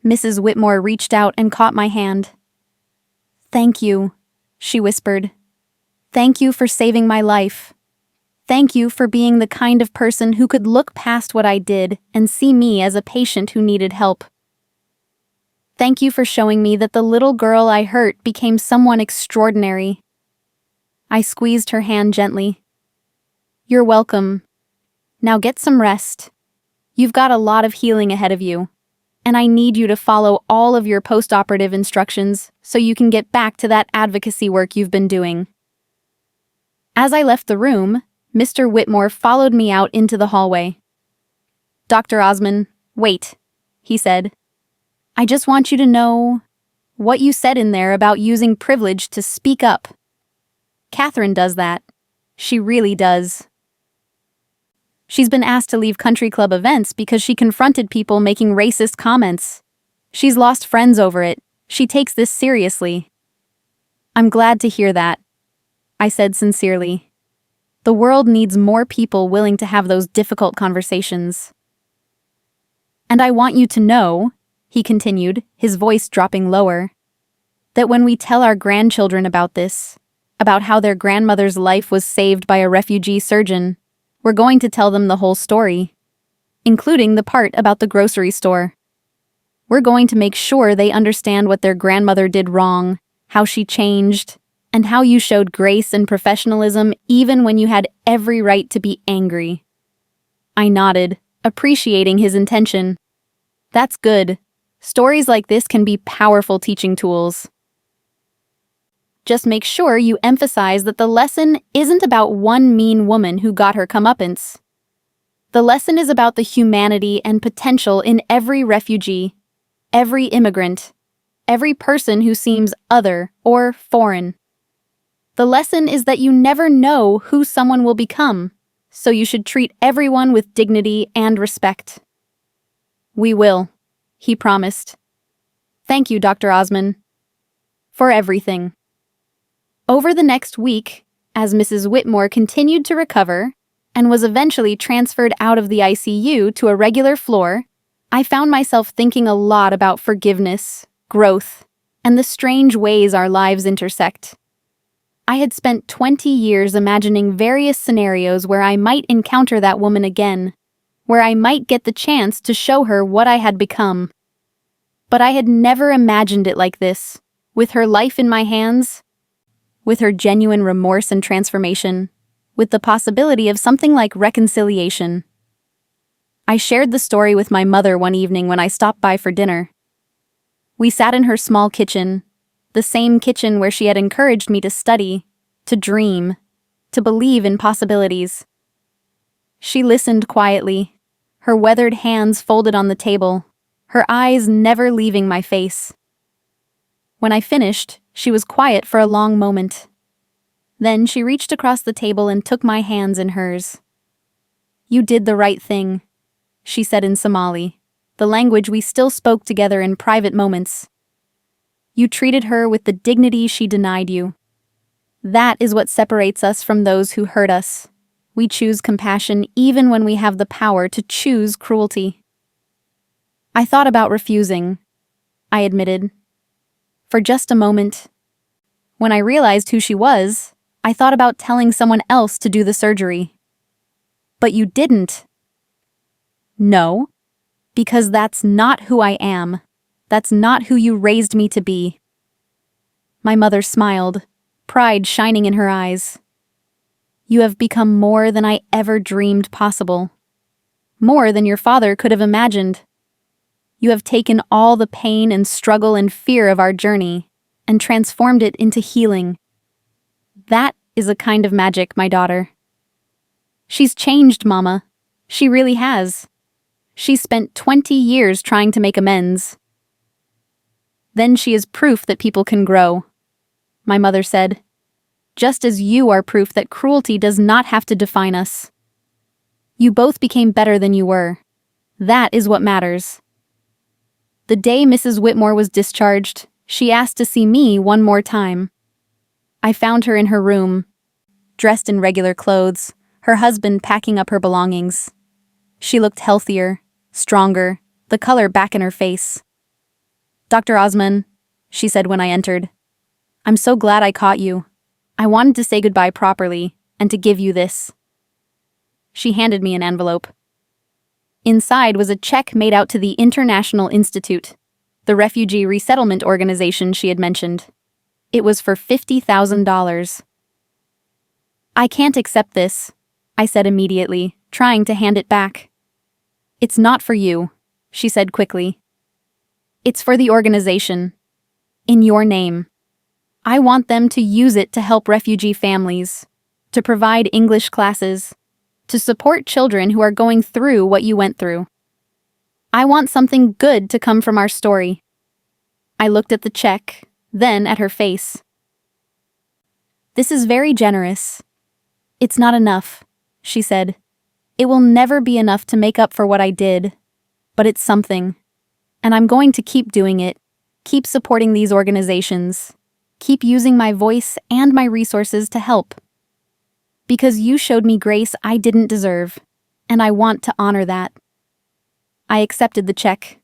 Mrs. Whitmore reached out and caught my hand. "Thank you," she whispered. "Thank you for saving my life. Thank you for being the kind of person who could look past what I did and see me as a patient who needed help. Thank you for showing me that the little girl I hurt became someone extraordinary." I squeezed her hand gently. "You're welcome. Now get some rest. You've got a lot of healing ahead of you, and I need you to follow all of your post-operative instructions so you can get back to that advocacy work you've been doing." As I left the room, Mr. Whitmore followed me out into the hallway. "Dr. Osman, wait," he said. "I just want you to know what you said in there about using privilege to speak up. Catherine does that. She really does. She's been asked to leave country club events because she confronted people making racist comments. She's lost friends over it. She takes this seriously." "I'm glad to hear that," I said sincerely. "The world needs more people willing to have those difficult conversations." "And I want you to know," he continued, his voice dropping lower, "that when we tell our grandchildren about this, about how their grandmother's life was saved by a refugee surgeon, we're going to tell them the whole story, including the part about the grocery store. We're going to make sure they understand what their grandmother did wrong, how she changed, and how you showed grace and professionalism even when you had every right to be angry." I nodded, appreciating his intention. "That's good. Stories like this can be powerful teaching tools. Just make sure you emphasize that the lesson isn't about one mean woman who got her comeuppance. The lesson is about the humanity and potential in every refugee, every immigrant, every person who seems other or foreign. The lesson is that you never know who someone will become, so you should treat everyone with dignity and respect." "We will," he promised. "Thank you, Dr. Osman, for everything." Over the next week, as Mrs. Whitmore continued to recover and was eventually transferred out of the ICU to a regular floor, I found myself thinking a lot about forgiveness, growth, and the strange ways our lives intersect. I had spent 20 years imagining various scenarios where I might encounter that woman again, where I might get the chance to show her what I had become. But I had never imagined it like this, with her life in my hands, with her genuine remorse and transformation, with the possibility of something like reconciliation. I shared the story with my mother one evening when I stopped by for dinner. We sat in her small kitchen, the same kitchen where she had encouraged me to study, to dream, to believe in possibilities. She listened quietly, her weathered hands folded on the table, her eyes never leaving my face. When I finished, she was quiet for a long moment. Then she reached across the table and took my hands in hers. "You did the right thing," she said in Somali, the language we still spoke together in private moments. "You treated her with the dignity she denied you. That is what separates us from those who hurt us. We choose compassion even when we have the power to choose cruelty." "I thought about refusing," I admitted. "For just a moment. When I realized who she was, I thought about telling someone else to do the surgery." "But you didn't." "No, because that's not who I am. That's not who you raised me to be." My mother smiled, pride shining in her eyes. "You have become more than I ever dreamed possible. More than your father could have imagined. You have taken all the pain and struggle and fear of our journey and transformed it into healing. That is a kind of magic, my daughter. She's changed, Mama. She really has. She spent 20 years trying to make amends. Then she is proof that people can grow, my mother said. Just as you are proof that cruelty does not have to define us. You both became better than you were. That is what matters. The day Mrs. Whitmore was discharged, she asked to see me one more time. I found her in her room, dressed in regular clothes, her husband packing up her belongings. She looked healthier, stronger, the color back in her face. "Dr. Osman," she said when I entered, "I'm so glad I caught you. I wanted to say goodbye properly and to give you this." She handed me an envelope. Inside was a check made out to the International Institute, the refugee resettlement organization she had mentioned. It was for $50,000. "I can't accept this," I said immediately, trying to hand it back. "It's not for you," she said quickly. "It's for the organization. In your name. I want them to use it to help refugee families, to provide English classes, to support children who are going through what you went through. I want something good to come from our story." I looked at the check, then at her face. "This is very generous. It's not enough," she said. "It will never be enough to make up for what I did, but it's something. And I'm going to keep doing it, keep supporting these organizations, keep using my voice and my resources to help. Because you showed me grace I didn't deserve, and I want to honor that." I accepted the check.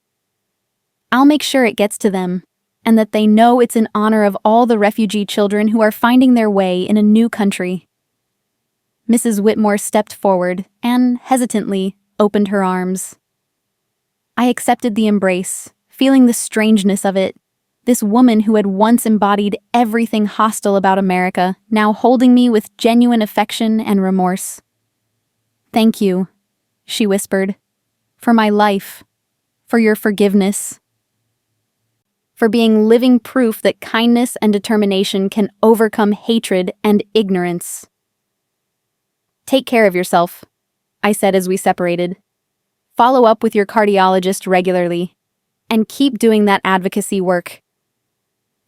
"I'll make sure it gets to them, and that they know it's in honor of all the refugee children who are finding their way in a new country." Mrs. Whitmore stepped forward and, hesitantly, opened her arms. I accepted the embrace, feeling the strangeness of it. This woman who had once embodied everything hostile about America, now holding me with genuine affection and remorse. "Thank you," she whispered, "for my life, for your forgiveness, for being living proof that kindness and determination can overcome hatred and ignorance." "Take care of yourself," I said as we separated. "Follow up with your cardiologist regularly, and keep doing that advocacy work.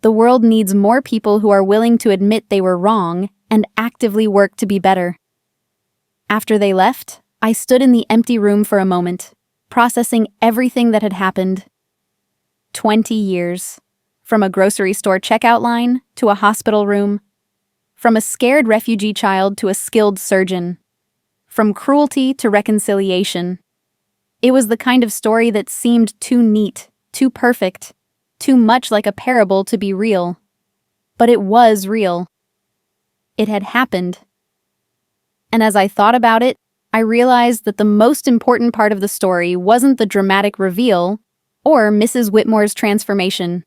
The world needs more people who are willing to admit they were wrong and actively work to be better." After they left, I stood in the empty room for a moment, processing everything that had happened. 20 years. From a grocery store checkout line to a hospital room. From a scared refugee child to a skilled surgeon. From cruelty to reconciliation. It was the kind of story that seemed too neat, too perfect, too much like a parable to be real. But it was real. It had happened. And as I thought about it, I realized that the most important part of the story wasn't the dramatic reveal or Mrs. Whitmore's transformation.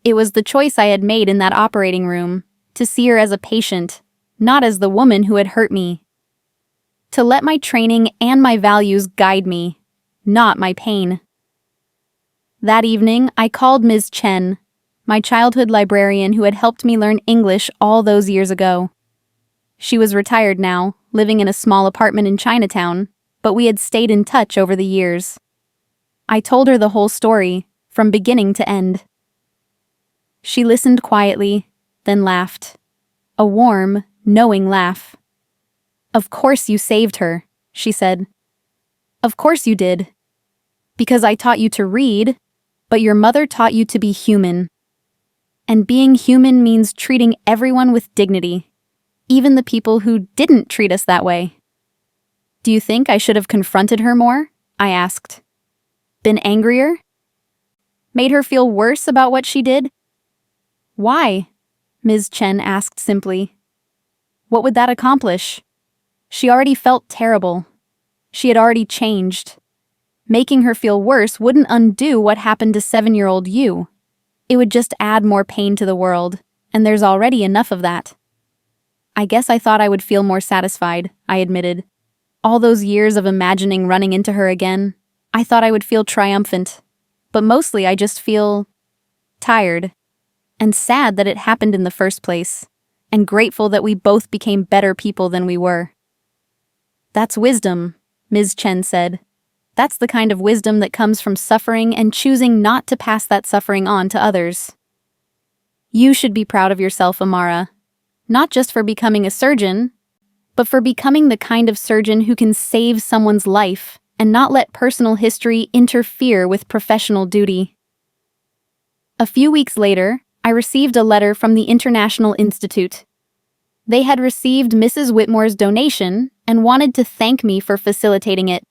It was the choice I had made in that operating room, to see her as a patient, not as the woman who had hurt me. To let my training and my values guide me, not my pain. That evening, I called Ms. Chen, my childhood librarian who had helped me learn English all those years ago. She was retired now, living in a small apartment in Chinatown, but we had stayed in touch over the years. I told her the whole story, from beginning to end. She listened quietly, then laughed. A warm, knowing laugh. "Of course you saved her," she said. "Of course you did. Because I taught you to read, but your mother taught you to be human. And being human means treating everyone with dignity, even the people who didn't treat us that way." "Do you think I should have confronted her more?" I asked. "Been angrier? Made her feel worse about what she did?" "Why?" Ms. Chen asked simply. "What would that accomplish? She already felt terrible. She had already changed. Making her feel worse wouldn't undo what happened to 7-year-old you. It would just add more pain to the world, and there's already enough of that." "I guess I thought I would feel more satisfied," I admitted. All those years of imagining running into her again, I thought I would feel triumphant, but mostly I just feel tired and sad that it happened in the first place, and grateful that we both became better people than we were. That's wisdom, Ms. Chen said. That's the kind of wisdom that comes from suffering and choosing not to pass that suffering on to others. You should be proud of yourself, Amara, not just for becoming a surgeon, but for becoming the kind of surgeon who can save someone's life and not let personal history interfere with professional duty. A few weeks later, I received a letter from the International Institute. They had received Mrs. Whitmore's donation and wanted to thank me for facilitating it.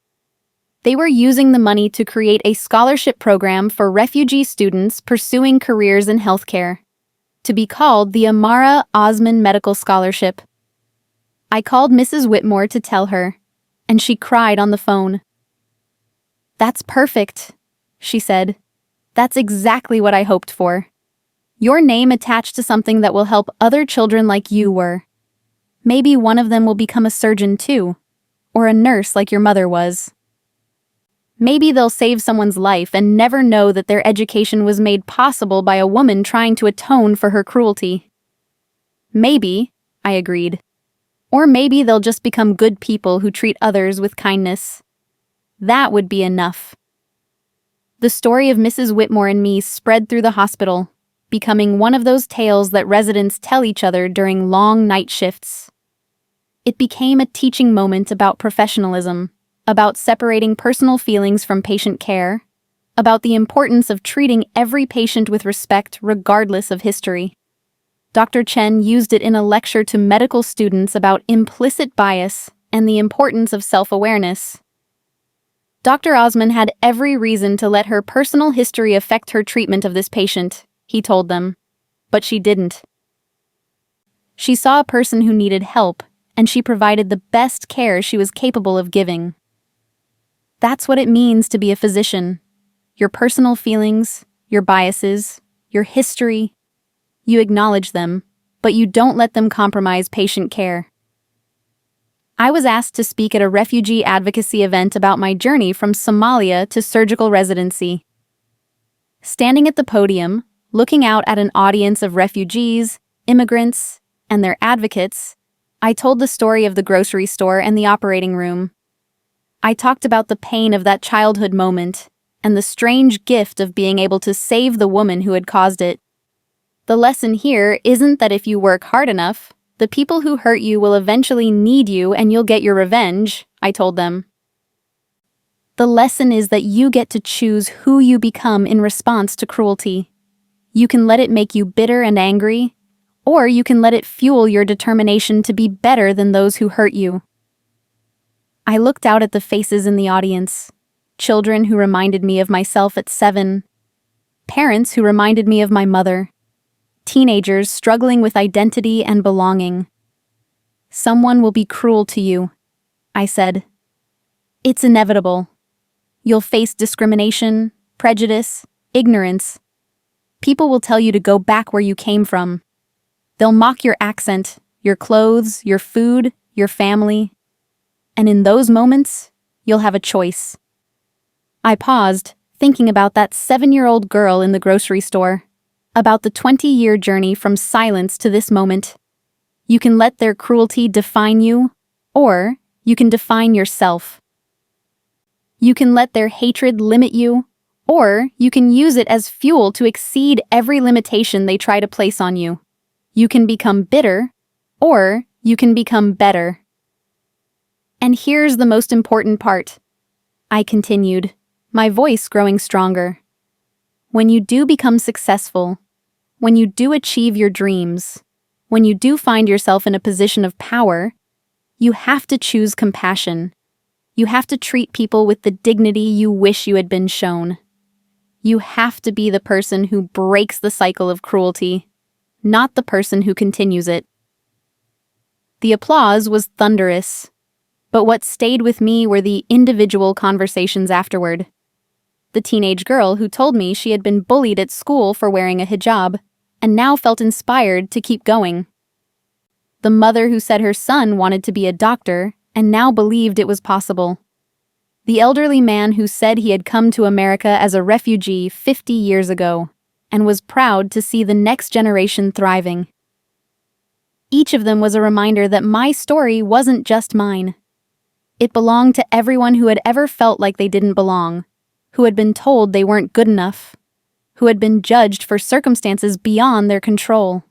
They were using the money to create a scholarship program for refugee students pursuing careers in healthcare, to be called the Amara Osman Medical Scholarship. I called Mrs. Whitmore to tell her, and she cried on the phone. "That's perfect," she said. "That's exactly what I hoped for. Your name attached to something that will help other children like you were. Maybe one of them will become a surgeon too, or a nurse like your mother was. Maybe they'll save someone's life and never know that their education was made possible by a woman trying to atone for her cruelty." "Maybe," I agreed. "Or maybe they'll just become good people who treat others with kindness. That would be enough." The story of Mrs. Whitmore and me spread through the hospital, becoming one of those tales that residents tell each other during long night shifts. It became a teaching moment about professionalism, about separating personal feelings from patient care, about the importance of treating every patient with respect regardless of history. Dr. Chen used it in a lecture to medical students about implicit bias and the importance of self-awareness. Dr. Osman had every reason to let her personal history affect her treatment of this patient, he told them, but she didn't. She saw a person who needed help, and she provided the best care she was capable of giving. That's what it means to be a physician. Your personal feelings, your biases, your history. You acknowledge them, but you don't let them compromise patient care. I was asked to speak at a refugee advocacy event about my journey from Somalia to surgical residency. Standing at the podium, looking out at an audience of refugees, immigrants, and their advocates, I told the story of the grocery store and the operating room. I talked about the pain of that childhood moment and the strange gift of being able to save the woman who had caused it. The lesson here isn't that if you work hard enough, the people who hurt you will eventually need you and you'll get your revenge, I told them. The lesson is that you get to choose who you become in response to cruelty. You can let it make you bitter and angry, or you can let it fuel your determination to be better than those who hurt you. I looked out at the faces in the audience, children who reminded me of myself at 7, parents who reminded me of my mother, teenagers struggling with identity and belonging. Someone will be cruel to you, I said. It's inevitable. You'll face discrimination, prejudice, ignorance. People will tell you to go back where you came from. They'll mock your accent, your clothes, your food, your family. And in those moments, you'll have a choice. I paused, thinking about that 7-year-old girl in the grocery store, about the 20-year journey from silence to this moment. You can let their cruelty define you, or you can define yourself. You can let their hatred limit you, or you can use it as fuel to exceed every limitation they try to place on you. You can become bitter, or you can become better. And here's the most important part, I continued, my voice growing stronger. When you do become successful, when you do achieve your dreams, when you do find yourself in a position of power, you have to choose compassion. You have to treat people with the dignity you wish you had been shown. You have to be the person who breaks the cycle of cruelty, not the person who continues it. The applause was thunderous, but what stayed with me were the individual conversations afterward. The teenage girl who told me she had been bullied at school for wearing a hijab and now felt inspired to keep going. The mother who said her son wanted to be a doctor and now believed it was possible. The elderly man who said he had come to America as a refugee 50 years ago and was proud to see the next generation thriving. Each of them was a reminder that my story wasn't just mine. It belonged to everyone who had ever felt like they didn't belong, who had been told they weren't good enough, who had been judged for circumstances beyond their control.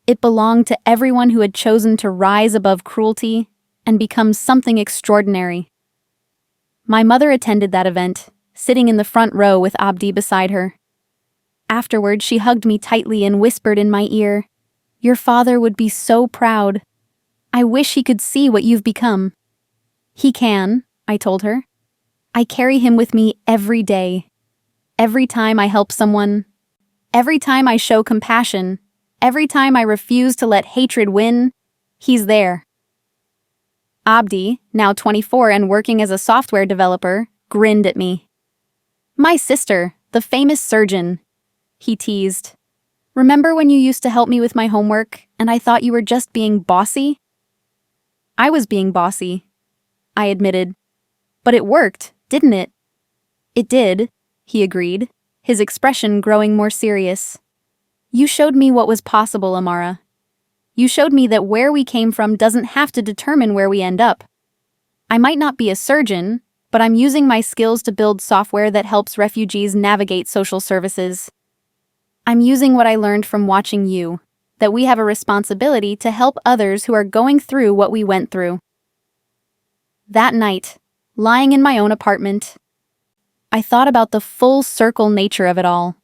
It belonged to everyone who had chosen to rise above cruelty and become something extraordinary. My mother attended that event, sitting in the front row with Abdi beside her. Afterward, she hugged me tightly and whispered in my ear, "Your father would be so proud. I wish he could see what you've become." "He can," I told her. "I carry him with me every day. Every time I help someone, every time I show compassion, every time I refuse to let hatred win, he's there." Abdi, now 24 and working as a software developer, grinned at me. "My sister, the famous surgeon," he teased. "Remember when you used to help me with my homework and I thought you were just being bossy?" "I was being bossy," I admitted. "But it worked, didn't it?" "It did," he agreed, his expression growing more serious. "You showed me what was possible, Amara. You showed me that where we came from doesn't have to determine where we end up. I might not be a surgeon, but I'm using my skills to build software that helps refugees navigate social services. I'm using what I learned from watching you, that we have a responsibility to help others who are going through what we went through." That night, lying in my own apartment, I thought about the full circle nature of it all.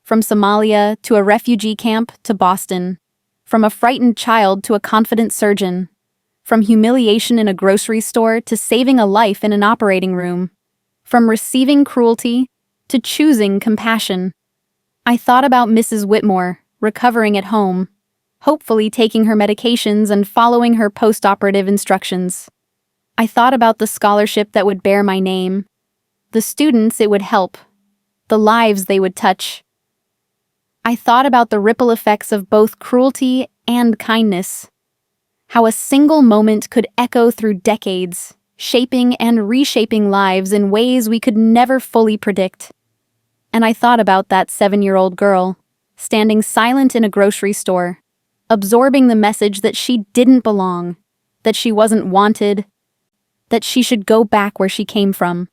From Somalia to a refugee camp to Boston. From a frightened child to a confident surgeon. From humiliation in a grocery store to saving a life in an operating room. From receiving cruelty to choosing compassion. I thought about Mrs. Whitmore, recovering at home, hopefully taking her medications and following her post-operative instructions. I thought about the scholarship that would bear my name, the students it would help, the lives they would touch. I thought about the ripple effects of both cruelty and kindness, how a single moment could echo through decades, shaping and reshaping lives in ways we could never fully predict. And I thought about that 7-year-old girl, standing silent in a grocery store, absorbing the message that she didn't belong, that she wasn't wanted, that she should go back where she came from.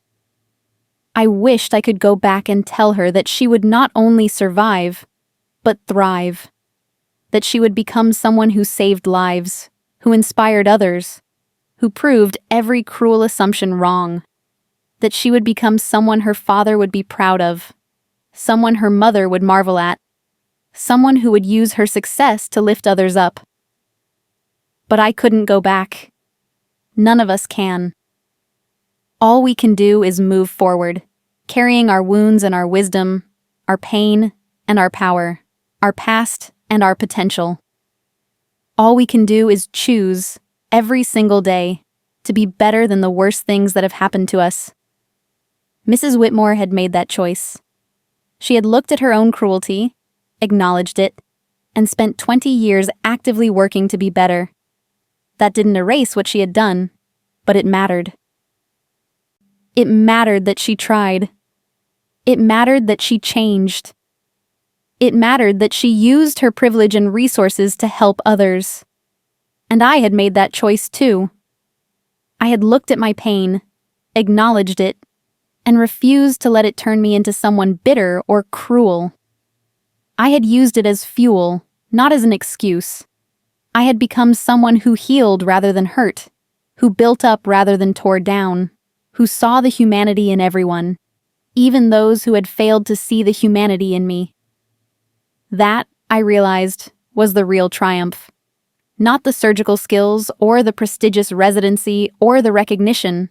I wished I could go back and tell her that she would not only survive, but thrive. That she would become someone who saved lives, who inspired others, who proved every cruel assumption wrong. That she would become someone her father would be proud of, someone her mother would marvel at, someone who would use her success to lift others up. But I couldn't go back. None of us can. All we can do is move forward, carrying our wounds and our wisdom, our pain and our power, our past and our potential. All we can do is choose, every single day, to be better than the worst things that have happened to us. Mrs. Whitmore had made that choice. She had looked at her own cruelty, acknowledged it, and spent 20 years actively working to be better. That didn't erase what she had done, but it mattered. It mattered that she tried. It mattered that she changed. It mattered that she used her privilege and resources to help others. And I had made that choice too. I had looked at my pain, acknowledged it, and refused to let it turn me into someone bitter or cruel. I had used it as fuel, not as an excuse. I had become someone who healed rather than hurt, who built up rather than tore down, who saw the humanity in everyone, even those who had failed to see the humanity in me. That, I realized, was the real triumph. Not the surgical skills or the prestigious residency or the recognition.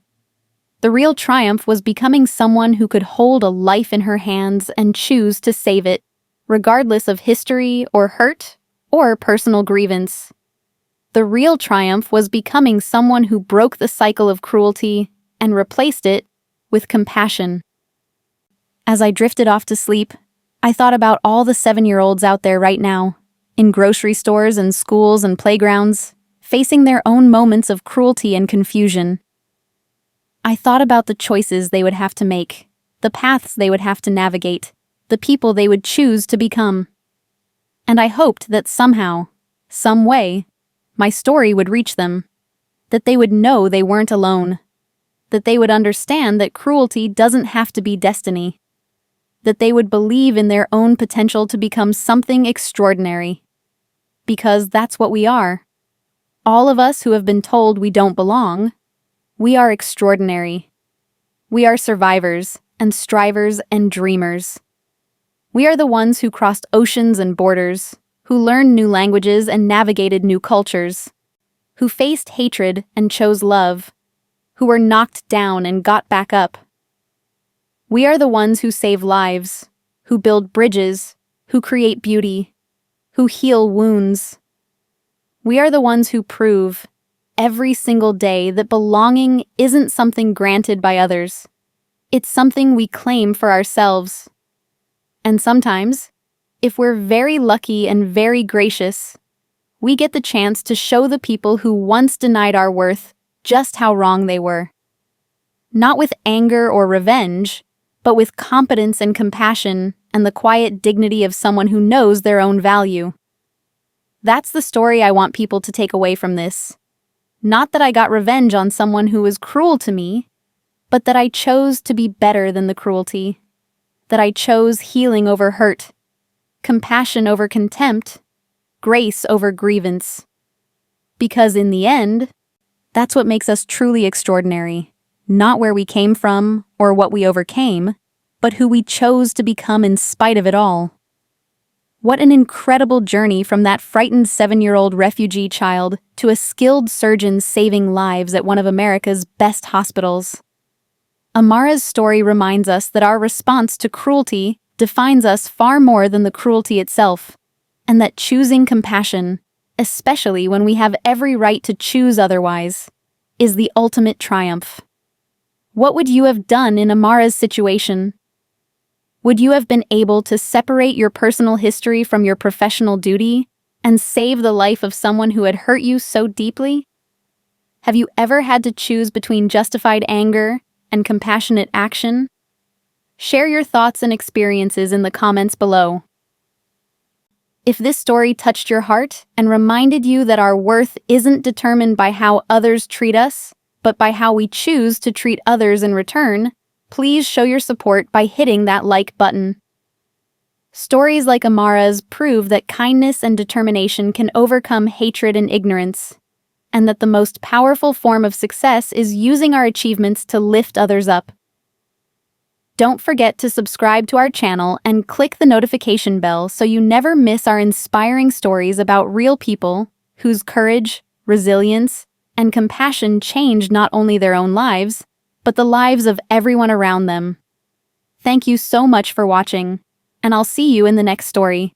The real triumph was becoming someone who could hold a life in her hands and choose to save it, regardless of history or hurt or personal grievance. The real triumph was becoming someone who broke the cycle of cruelty and replaced it with compassion. As I drifted off to sleep, I thought about all the 7-year-olds out there right now, in grocery stores and schools and playgrounds, facing their own moments of cruelty and confusion. I thought about the choices they would have to make, the paths they would have to navigate, the people they would choose to become. And I hoped that somehow, some way, my story would reach them, that they would know they weren't alone, that they would understand that cruelty doesn't have to be destiny, that they would believe in their own potential to become something extraordinary. Because that's what we are. All of us who have been told we don't belong, we are extraordinary. We are survivors and strivers and dreamers. We are the ones who crossed oceans and borders, who learned new languages and navigated new cultures, who faced hatred and chose love, who were knocked down and got back up. We are the ones who save lives, who build bridges, who create beauty, who heal wounds. We are the ones who prove, every single day, that belonging isn't something granted by others. It's something we claim for ourselves. And sometimes, if we're very lucky and very gracious, we get the chance to show the people who once denied our worth just how wrong they were. Not with anger or revenge, but with competence and compassion and the quiet dignity of someone who knows their own value. That's the story I want people to take away from this. Not that I got revenge on someone who was cruel to me, but that I chose to be better than the cruelty. That I chose healing over hurt, compassion over contempt, grace over grievance. Because in the end, that's what makes us truly extraordinary. Not where we came from or what we overcame, but who we chose to become in spite of it all. What an incredible journey from that frightened 7-year-old refugee child to a skilled surgeon saving lives at one of America's best hospitals. Amara's story reminds us that our response to cruelty defines us far more than the cruelty itself, and that choosing compassion, especially when we have every right to choose otherwise, is the ultimate triumph. What would you have done in Amara's situation? Would you have been able to separate your personal history from your professional duty and save the life of someone who had hurt you so deeply? Have you ever had to choose between justified anger and compassionate action? Share your thoughts and experiences in the comments below. If this story touched your heart and reminded you that our worth isn't determined by how others treat us, but by how we choose to treat others in return, please show your support by hitting that like button. Stories like Amara's prove that kindness and determination can overcome hatred and ignorance, and that the most powerful form of success is using our achievements to lift others up. Don't forget to subscribe to our channel and click the notification bell so you never miss our inspiring stories about real people whose courage, resilience, and compassion changed not only their own lives, but the lives of everyone around them. Thank you so much for watching, and I'll see you in the next story.